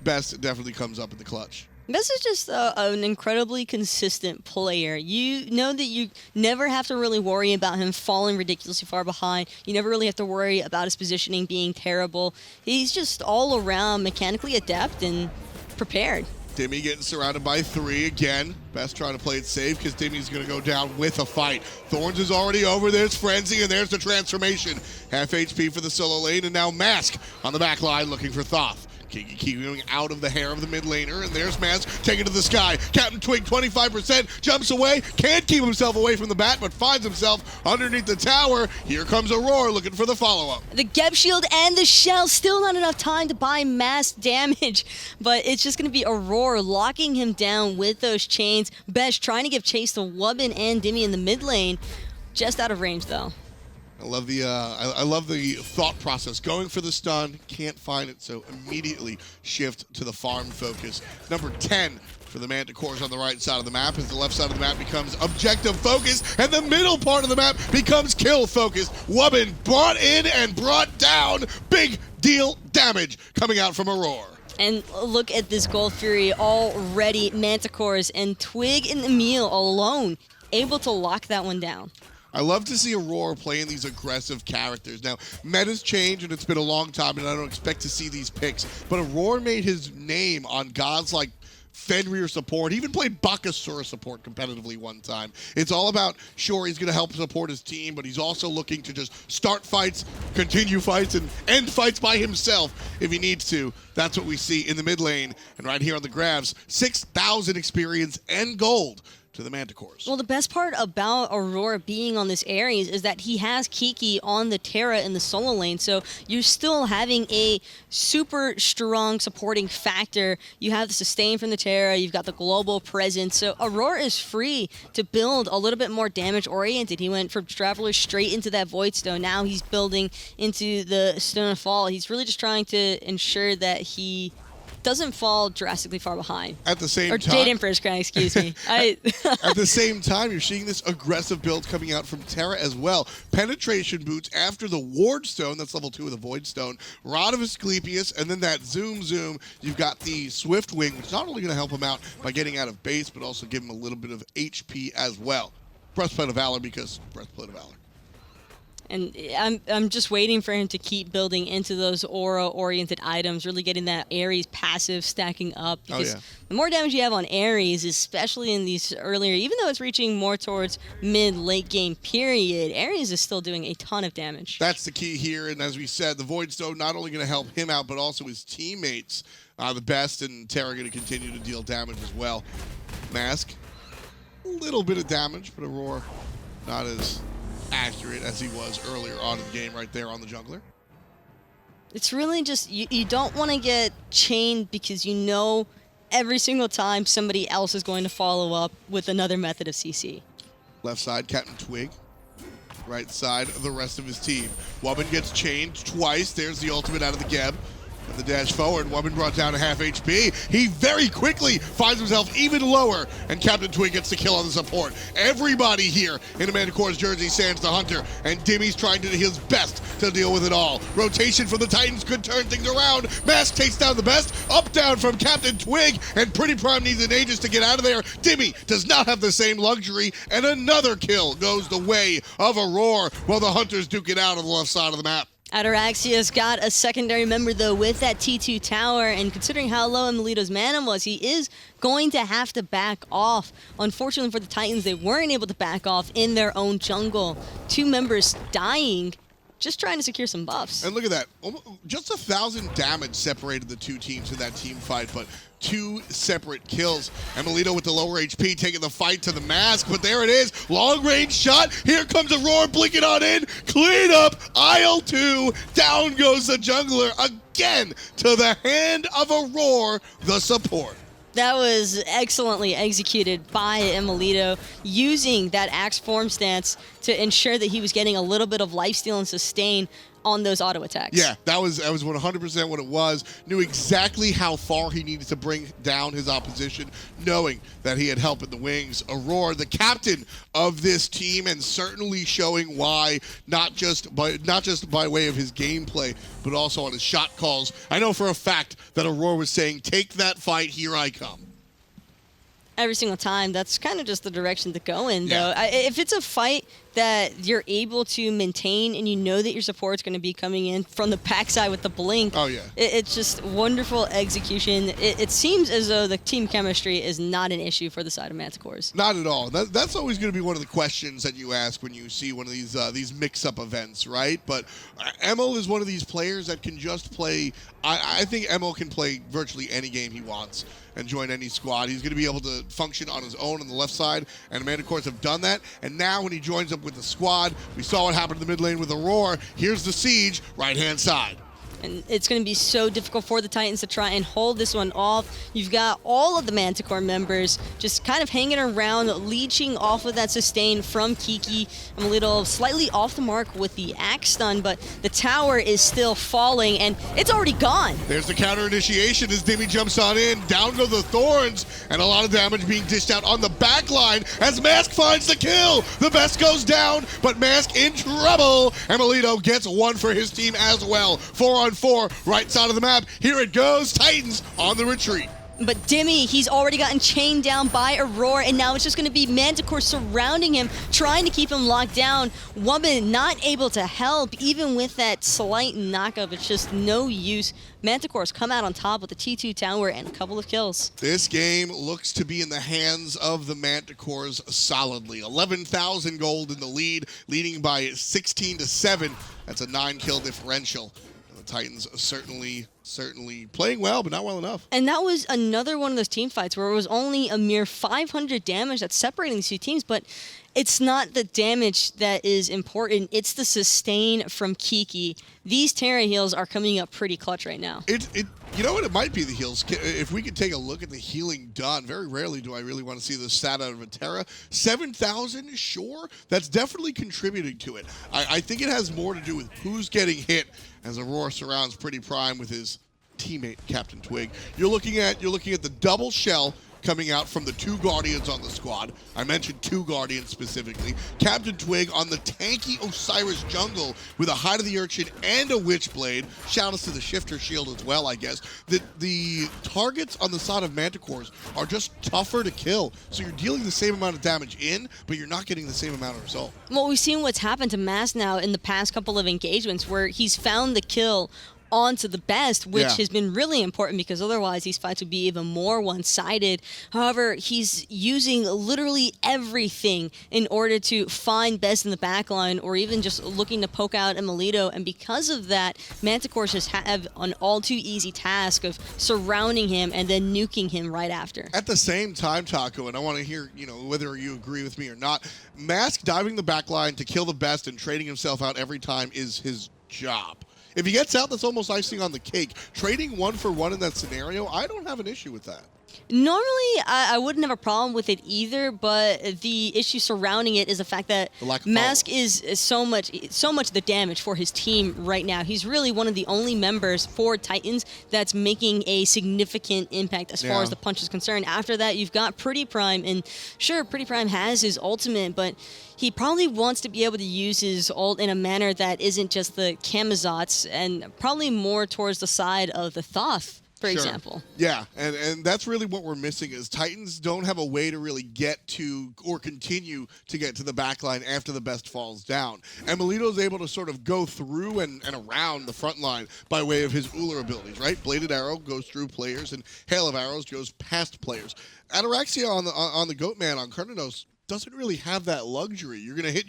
Best definitely comes up in the clutch. Best is just an incredibly consistent player. You know that you never have to really worry about him falling ridiculously far behind. You never really have to worry about his positioning being terrible. He's just all around mechanically adept and prepared. Dimi getting surrounded by 3 again. Best trying to play it safe because Dimi's going to go down with a fight. Thorns is already over. There's Frenzy, and there's the transformation. Half HP for the solo lane, and now Mask on the back line looking for Thoth. KiKiSoCheeky going out of the hair of the mid laner, and there's Mask taken to the sky. CaptainTwig 25%, jumps away, can't keep himself away from the bat, but finds himself underneath the tower. Here comes Aror looking for the follow-up. The Geb Shield and the Shell, still not enough time to buy mass damage, but it's just going to be Aror locking him down with those chains. Best trying to give chase to Wubbn and Dimi in the mid lane, just out of range though. I love the thought process. Going for the stun, can't find it, so immediately shift to the farm focus. Number 10 for the Manticores on the right side of the map as the left side of the map becomes objective focus, and the middle part of the map becomes kill focus. Wubbn brought in and brought down. Big deal damage coming out from Aror. And look at this Gold Fury already. Manticores and Twig and Emil alone able to lock that one down. I love to see Aror playing these aggressive characters. Now, meta's changed, and it's been a long time, and I don't expect to see these picks, but Aror made his name on gods like Fenrir support. He even played Bakasura support competitively one time. It's all about, sure, he's going to help support his team, but he's also looking to just start fights, continue fights, and end fights by himself if he needs to. That's what we see in the mid lane. And right here on the graphs, 6,000 experience and gold to the Manticores. Well, the best part about Aurora being on this Ares is that he has Kiki on the Terra in the solo lane, so you're still having a super strong supporting factor. You have the sustain from the Terra, you've got the global presence, so Aurora is free to build a little bit more damage-oriented. He went from Traveler straight into that Void Stone. Now he's building into the Stone of Fall. He's really just trying to ensure that he doesn't fall drastically far behind. At the same time... Or Jade Emperor's crown, excuse me. At the same time, you're seeing this aggressive build coming out from Terra as well. Penetration boots after the Ward Stone, that's level 2 of the Void Stone, Rod of Asclepius, and then that Zoom. You've got the Swift Wing, which is not only going to help him out by getting out of base, but also give him a little bit of HP as well. Breastplate of Valor because Breastplate of Valor. And I'm just waiting for him to keep building into those aura-oriented items, really getting that Ares passive stacking up. Because the more damage you have on Ares, especially in these earlier, even though it's reaching more towards mid-late game period, Ares is still doing a ton of damage. That's the key here, and as we said, the Void Stone not only going to help him out, but also his teammates. TheBest and Terra going to continue to deal damage as well. Mask, a little bit of damage, but Aror not as accurate as he was earlier on in the game right there on the jungler. It's really just, you don't want to get chained because you know every single time somebody else is going to follow up with another method of CC. Left side, CaptainTwig. Right side, the rest of his team. Wubbn gets chained twice. There's the ultimate out of the Geb. And the dash forward, Wubbn brought down to half HP. He very quickly finds himself even lower, and CaptainTwig gets the kill on the support. Everybody here in the Manticore's jersey sands the Hunter, and Dimi's trying to do his best to deal with it all. Rotation from the Titans could turn things around. Mask takes down TheBest. Up down from CaptainTwig, and PrettyPriMe needs an Aegis to get out of there. Dimi does not have the same luxury, and another kill goes the way of Aror while the Hunters duke it out on the left side of the map. Ataraxia's got a secondary member, though, with that T2 tower, and considering how low emilitoo's mana was, he is going to have to back off. Unfortunately for the Titans, they weren't able to back off in their own jungle. 2 members dying just trying to secure some buffs. And look at that. Just 1,000 damage separated the two teams in that team fight, but 2 separate kills. emilitoo with the lower HP taking the fight to the mask, but there it is. Long range shot. Here comes Aror blinking on in. Clean up. Aisle 2. Down goes the jungler again to the hand of Aror, the support. That was excellently executed by emilitoo, using that axe form stance to ensure that he was getting a little bit of lifesteal and sustain on those auto attacks. Yeah, that was 100% what it was. Knew exactly how far he needed to bring down his opposition, knowing that he had help in the wings. Aror, the captain of this team, and certainly showing why, not just by way of his gameplay, but also on his shot calls. I know for a fact that Aror was saying, "Take that fight, here I come." Every single time, that's kind of just the direction to go in, though. Yeah. If it's a fight that you're able to maintain and you know that your support's going to be coming in from the backside with the blink, oh yeah, it's just wonderful execution. It seems as though the team chemistry is not an issue for the side of Manticores. Not at all. That's always going to be one of the questions that you ask when you see one of these mix-up events, right? But Emil is one of these players that can just play. I think Emil can play virtually any game he wants and join any squad. He's going to be able to function on his own on the left side, and the Manticores have done that. And now when he joins up with the squad, we saw what happened in the mid lane with Aror. Here's the siege, right-hand side. And it's going to be so difficult for the Titans to try and hold this one off. You've got all of the Manticore members just kind of hanging around, leeching off of that sustain from Kiki. I'm a little slightly off the mark with the axe stun, but the tower is still falling, and it's already gone. There's the counter initiation as Dimi jumps on in. Down go the thorns, and a lot of damage being dished out on the back line as Mask finds the kill. The best goes down, but Mask in trouble. emilitoo gets one for his team as well. 4-on-4, right side of the map. Here it goes. Titans on the retreat. But Dimi, he's already gotten chained down by Aror, and now it's just going to be Manticore surrounding him, trying to keep him locked down. Wubbn not able to help, even with that slight knockup. It's just no use. Manticores come out on top with the T2 tower and a couple of kills. This game looks to be in the hands of the Manticores solidly. 11,000 gold in the lead, leading by 16-7. That's a 9-kill differential. The Titans certainly playing well, but not well enough. And that was another one of those team fights where it was only a mere 500 damage that's separating these two teams, but it's not the damage that is important. It's the sustain from Kiki. These Terra heals are coming up pretty clutch right now. You know what? It might be the heals. If we could take a look at the healing done, very rarely do I really want to see this stat out of a Terra. 7,000, sure. That's definitely contributing to it. I think it has more to do with who's getting hit as Aror surrounds PrettyPriMe with his teammate CaptainTwig. You're looking at the double shell coming out from the 2 Guardians on the squad. I mentioned 2 Guardians specifically. CaptainTwig on the tanky Osiris jungle with a Hide of the Urchin and a Witchblade. Shout outs to the Shifter Shield as well, I guess. The targets on the side of Manticores are just tougher to kill. So you're dealing the same amount of damage in, but you're not getting the same amount of result. Well, we've seen what's happened to Mask now in the past couple of engagements where he's found the kill onto TheBest, which has been really important because otherwise these fights would be even more one-sided. However, he's using literally everything in order to find Best in the backline or even just looking to poke out emilitoo, and because of that, Manticores just have an all-too-easy task of surrounding him and then nuking him right after. At the same time, Taco, and I want to hear whether you agree with me or not, Mask diving the backline to kill TheBest and trading himself out every time is his job. If he gets out, that's almost icing on the cake. Trading 1 for 1 in that scenario, I don't have an issue with that. Normally, I wouldn't have a problem with it either, but the issue surrounding it is the fact that Mask is so much the damage for his team right now. He's really one of the only members for Titans that's making a significant impact as far as the punch is concerned. After that, you've got PrettyPriMe, and sure, PrettyPriMe has his ultimate, but he probably wants to be able to use his ult in a manner that isn't just the Camazotz, and probably more towards the side of the Thoth, for example. Yeah, and that's really what we're missing is Titans don't have a way to really get to or continue to get to the backline after TheBest falls down. emilitoo is able to sort of go through and around the front line by way of his Ullr abilities, right? Bladed Arrow goes through players, and Hail of Arrows goes past players. Ataraxia on the Goatman on Cernunnos doesn't really have that luxury. You're going to hit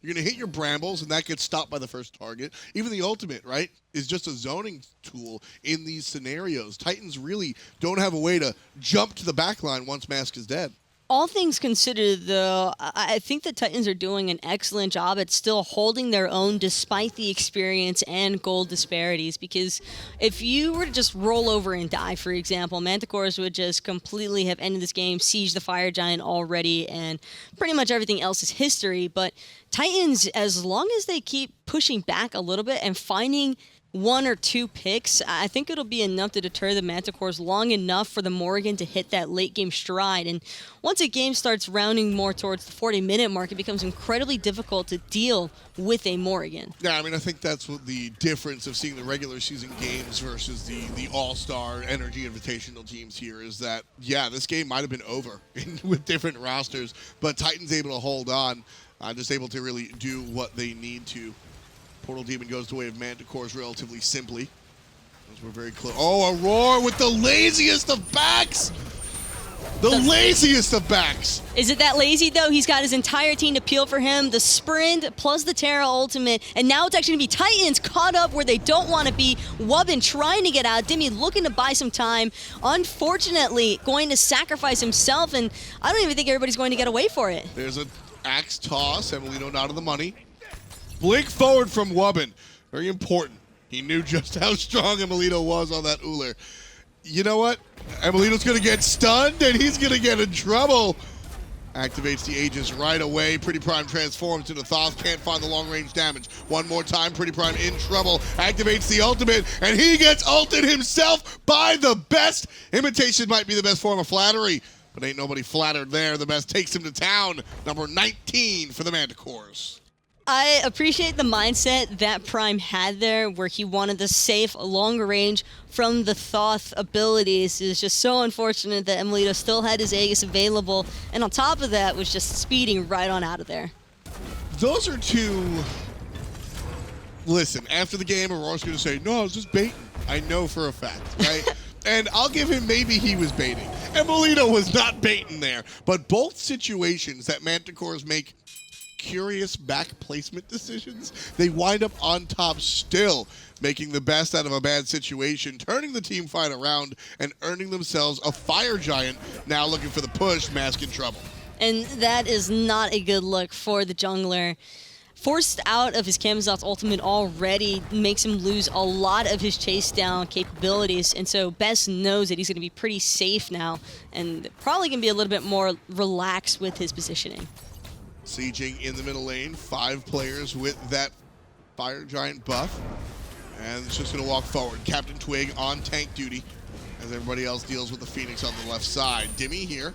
You're going to hit your brambles, and that gets stopped by the first target. Even the ultimate, right, is just a zoning tool in these scenarios. Titans really don't have a way to jump to the backline once Mask is dead. All things considered, though, I think the Titans are doing an excellent job at still holding their own despite the experience and gold disparities, because if you were to just roll over and die, for example, Manticores would just completely have ended this game, siege the Fire Giant already, and pretty much everything else is history. But Titans, as long as they keep pushing back a little bit and finding one or two picks, I think it'll be enough to deter the Manticores long enough for the Morrigan to hit that late game stride. And once a game starts rounding more towards the 40-minute mark, it becomes incredibly difficult to deal with a Morrigan. Yeah, I mean, I think that's what the difference of seeing the regular season games versus the All-Star NRG Invitational teams here is that, yeah, this game might have been over with different rosters, but Titans able to hold on, just able to really do what they need to. Portal Demon goes the way of Manticores relatively simply. As we're very close. Oh, Aror with the laziest of backs! The laziest of backs! Is it that lazy, though? He's got his entire team to peel for him. The sprint plus the Terra ultimate. And now it's actually going to be Titans caught up where they don't want to be. Wubbn trying to get out. Dimi looking to buy some time. Unfortunately, going to sacrifice himself. And I don't even think everybody's going to get away for it. There's an axe toss. Emilitoo not on the money. Blink forward from Wubbn. Very important. He knew just how strong Emilitoo was on that Ullr. You know what? Emilitoo's going to get stunned, and he's going to get in trouble. Activates the Aegis right away. PrettyPriMe transforms into Thoth. Can't find the long-range damage. One more time. PrettyPriMe in trouble. Activates the ultimate, and he gets ulted himself by TheBest. Imitation might be the best form of flattery, but ain't nobody flattered there. TheBest takes him to town. Number 19 for the Manticores. I appreciate the mindset that Prime had there, where he wanted the safe, long range from the Thoth abilities. It's just so unfortunate that Emilitoo still had his Aegis available, and on top of that was just speeding right on out of there. Those are two... Listen, after the game, Aror's going to say, no, I was just baiting. I know for a fact, right? And I'll give him maybe he was baiting. Emilitoo was not baiting there. But both situations that Manticores make curious back placement decisions, they wind up on top still, making the best out of a bad situation, turning the team fight around, and earning themselves a Fire Giant, now looking for the push. Mask in trouble. And that is not a good look for the jungler. Forced out of his Camazotz ultimate already makes him lose a lot of his chase down capabilities, and so Best knows that he's going to be pretty safe now, and probably going to be a little bit more relaxed with his positioning. Sieging in the middle lane, 5 players with that Fire Giant buff. And it's just going to walk forward. CaptainTwig on tank duty as everybody else deals with the Phoenix on the left side. Dimi here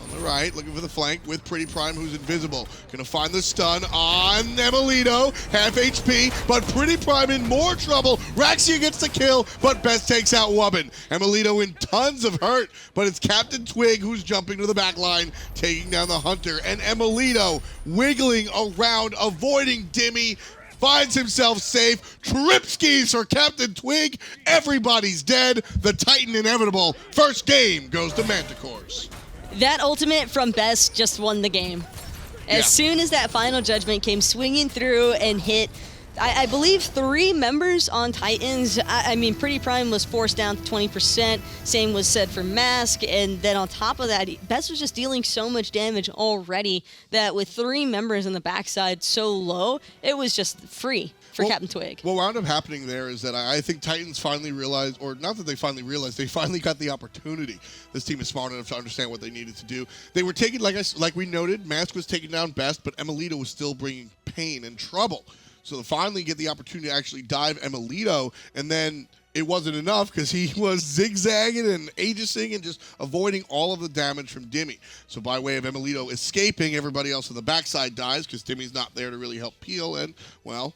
on the right, looking for the flank with PrettyPriMe, who's invisible. Going to find the stun on Emilitoo, half HP, but PrettyPriMe in more trouble. Raxia gets the kill, but Best takes out Wubbn. Emilitoo in tons of hurt, but it's CaptainTwig who's jumping to the back line, taking down the Hunter, and Emilitoo wiggling around, avoiding Dimi, finds himself safe. Trip skis for CaptainTwig. Everybody's dead. The Titan inevitable. First game goes to Manticores. That ultimate from Best just won the game. As soon as that final judgment came swinging through and hit, I believe 3 members on Titans. I mean, PrettyPriMe was forced down to 20%. Same was said for Mask. And then on top of that, Best was just dealing so much damage already that with 3 members on the backside so low, it was just free for CaptainTwig. What wound up happening there is that I think Titans finally realized, or not that they finally realized, they finally got the opportunity. This team is smart enough to understand what they needed to do. They were taking, like we noted, Mask was taking down Best, but Emilitoo was still bringing pain and trouble. So to finally get the opportunity to actually dive Emilitoo, and then it wasn't enough because he was zigzagging and aegising and just avoiding all of the damage from Dimi. So by way of Emilitoo escaping, everybody else on the backside dies because Dimi's not there to really help peel, and, well,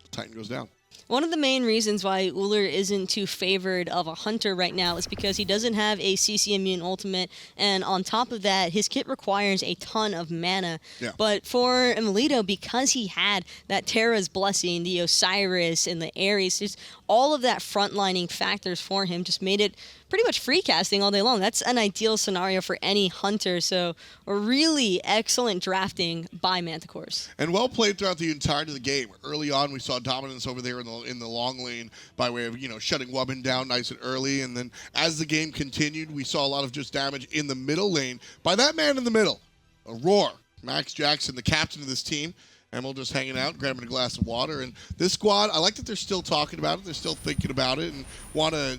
the Titan goes down. One of the main reasons why Ullr isn't too favored of a hunter right now is because he doesn't have a CC immune ultimate, and on top of that, his kit requires a ton of mana. Yeah. But for emilitoo, because he had that Terra's Blessing, the Osiris, and the Ares, just all of that frontlining factors for him just made it pretty much free casting all day long. That's an ideal scenario for any hunter, so a really excellent drafting by Manticores. And well played throughout the entirety of the game. Early on, we saw dominance over there in the long lane by way of, shutting Wubbn down nice and early. And then as the game continued, we saw a lot of just damage in the middle lane by that man in the middle, Aror. Max Jackson, the captain of this team. Emil just hanging out, grabbing a glass of water. And this squad, I like that they're still talking about it. They're still thinking about it and want to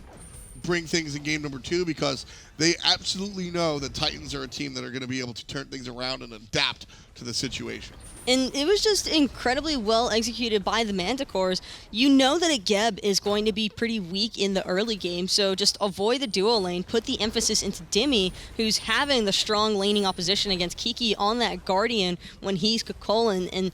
bring things in game number 2 because they absolutely know that Titans are a team that are going to be able to turn things around and adapt to the situation. And it was just incredibly well executed by the Manticores. You know that a Geb is going to be pretty weak in the early game, so just avoid the dual lane, put the emphasis into Dimi, who's having the strong laning opposition against KiKi on that Guardian when he's Chulainn, and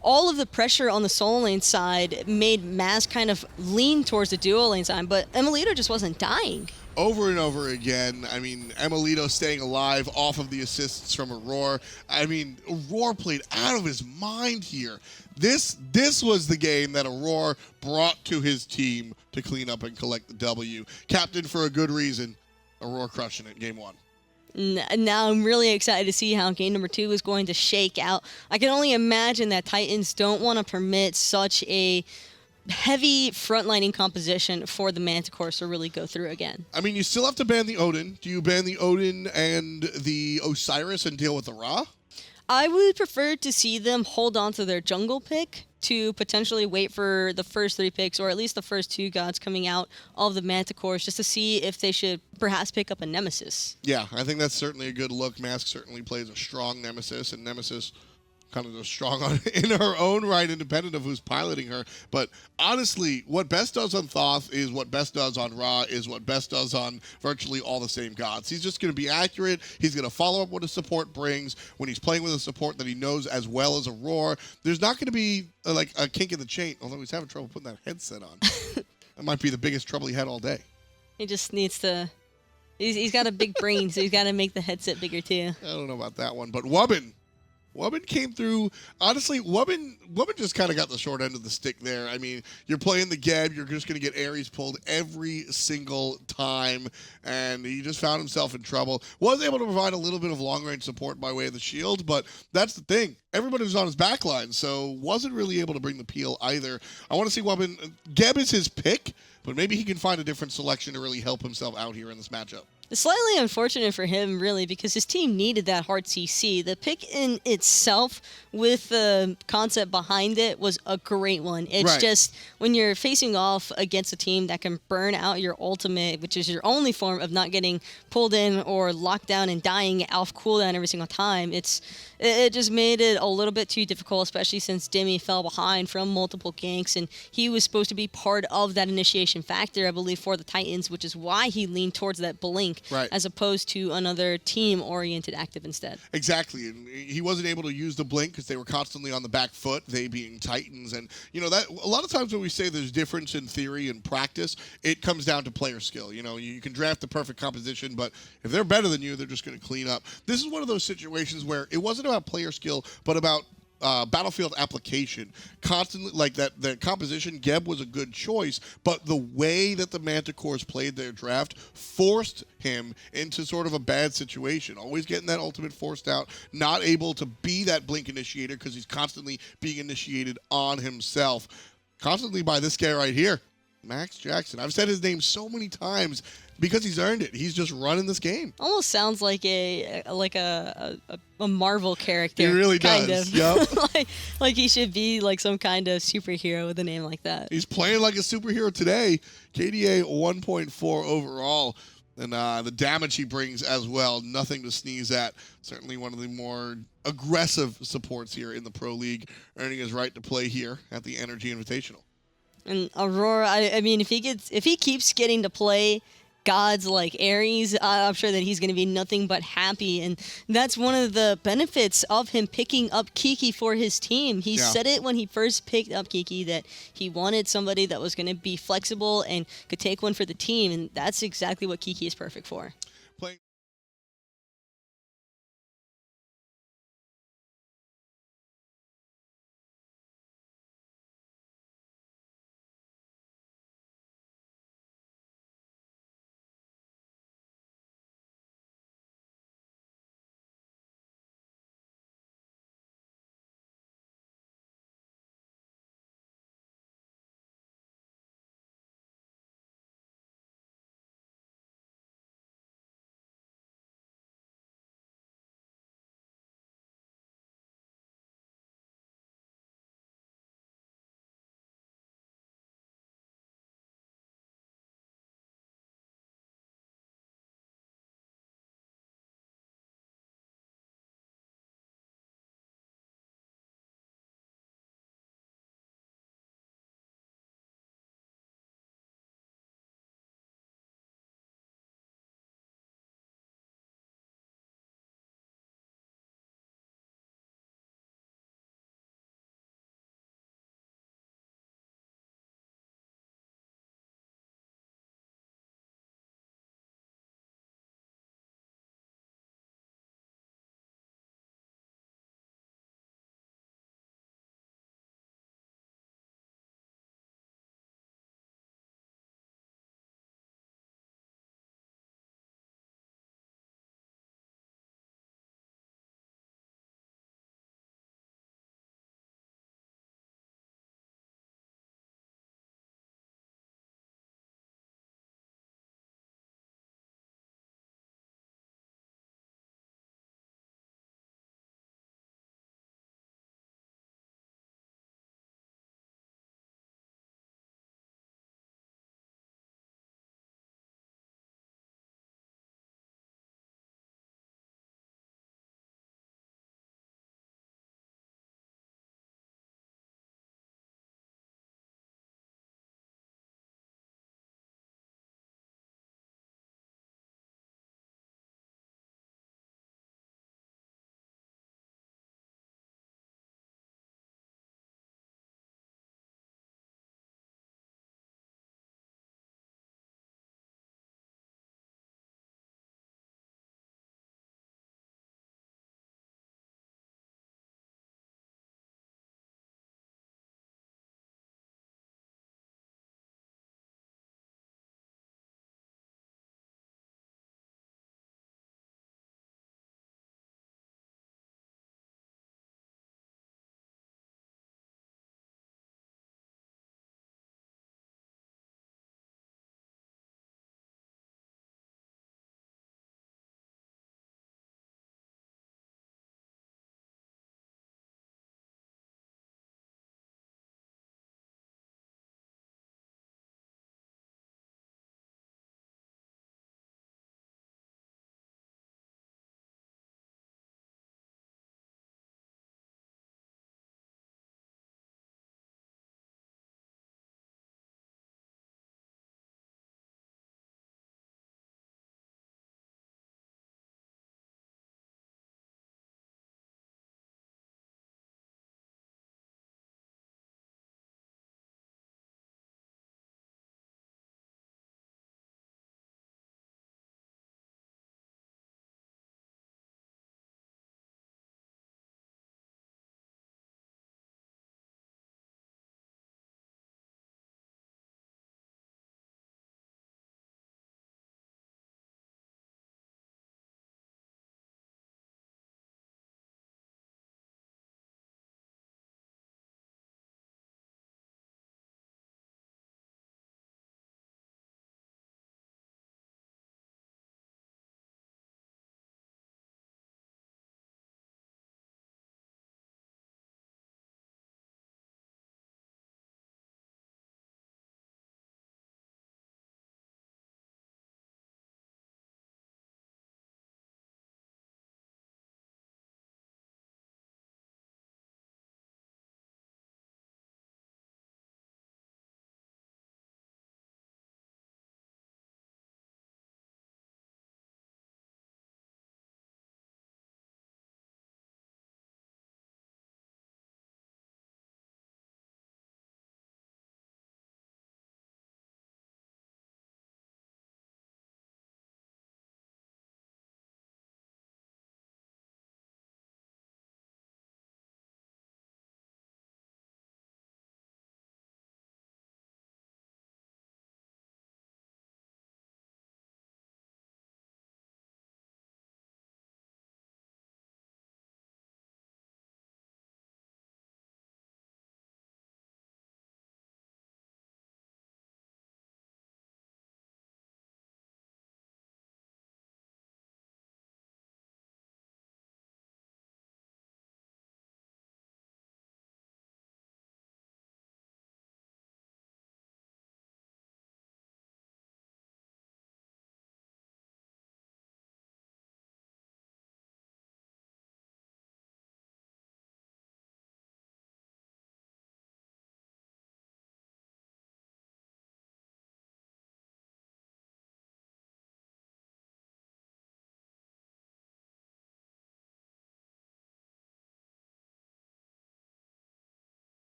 all of the pressure on the solo lane side made Maz kind of lean towards the dual lane side, but emilitoo just wasn't dying. Over and over again, emilitoo staying alive off of the assists from Aror. Aror played out of his mind here. This was the game that Aror brought to his team to clean up and collect the W. Captain for a good reason. Aror crushing it, game 1. Now I'm really excited to see how game number 2 is going to shake out. I can only imagine that Titans don't want to permit such a heavy frontlining composition for the Manticores to really go through again. You still have to ban the Odin. Do you ban the Odin and the Osiris and deal with the Ra? I would prefer to see them hold on to their jungle pick to potentially wait for the first 3 picks, or at least the first 2 gods coming out of the Manticores, just to see if they should perhaps pick up a Nemesis. Yeah, I think that's certainly a good look. Mask certainly plays a strong Nemesis, and Nemesis kind of strong in her own right, independent of who's piloting her. But honestly, what Best does on Thoth is what Best does on Ra is what Best does on virtually all the same gods. He's just going to be accurate. He's going to follow up what his support brings. When he's playing with a support that he knows as well as Aror, there's not going to be a kink in the chain, although he's having trouble putting that headset on. That might be the biggest trouble he had all day. He just needs to... He's got a big brain, so he's got to make the headset bigger too. I don't know about that one, but Wubbn came through. Honestly, Wubbn just kind of got the short end of the stick there. You're playing the Geb, you're just going to get Ares pulled every single time, and he just found himself in trouble. Was able to provide a little bit of long-range support by way of the shield, but that's the thing. Everybody was on his backline, so wasn't really able to bring the peel either. I want to see Wubbn. Geb is his pick, but maybe he can find a different selection to really help himself out here in this matchup. It's slightly unfortunate for him, really, because his team needed that hard CC. The pick in itself, with the concept behind it, was a great one. It's just when you're facing off against a team that can burn out your ultimate, which is your only form of not getting pulled in or locked down and dying off cooldown every single time, it just made it a little bit too difficult, especially since Dimi fell behind from multiple ganks, and he was supposed to be part of that initiation factor, I believe, for the Titans, which is why he leaned towards that blink, as opposed to another team-oriented active instead. Exactly, and he wasn't able to use the blink because they were constantly on the back foot, they being Titans, and that a lot of times when we say there's difference in theory and practice, it comes down to player skill. You can draft the perfect composition, but if they're better than you, they're just going to clean up. This is one of those situations where it wasn't about player skill, but about battlefield application. Constantly, like the composition, Geb was a good choice, but the way that the Manticores played their draft forced him into sort of a bad situation. Always getting that ultimate forced out, not able to be that blink initiator because he's constantly being initiated on himself. Constantly by this guy right here, Max Jackson. I've said his name so many times because he's earned it. He's just running this game. Almost sounds like a Marvel character. He really kind does. Of. Yep. like he should be like some kind of superhero with a name like that. He's playing like a superhero today. KDA 1.4 overall. And the damage he brings as well, nothing to sneeze at. Certainly one of the more aggressive supports here in the Pro League, earning his right to play here at the NRG Invitational. And Aurora, I mean, if he keeps getting to play gods like Ares, I'm sure that he's going to be nothing but happy. And that's one of the benefits of him picking up Kiki for his team. He said it when he first picked up Kiki, that he wanted somebody that was going to be flexible and could take one for the team. And that's exactly what Kiki is perfect for.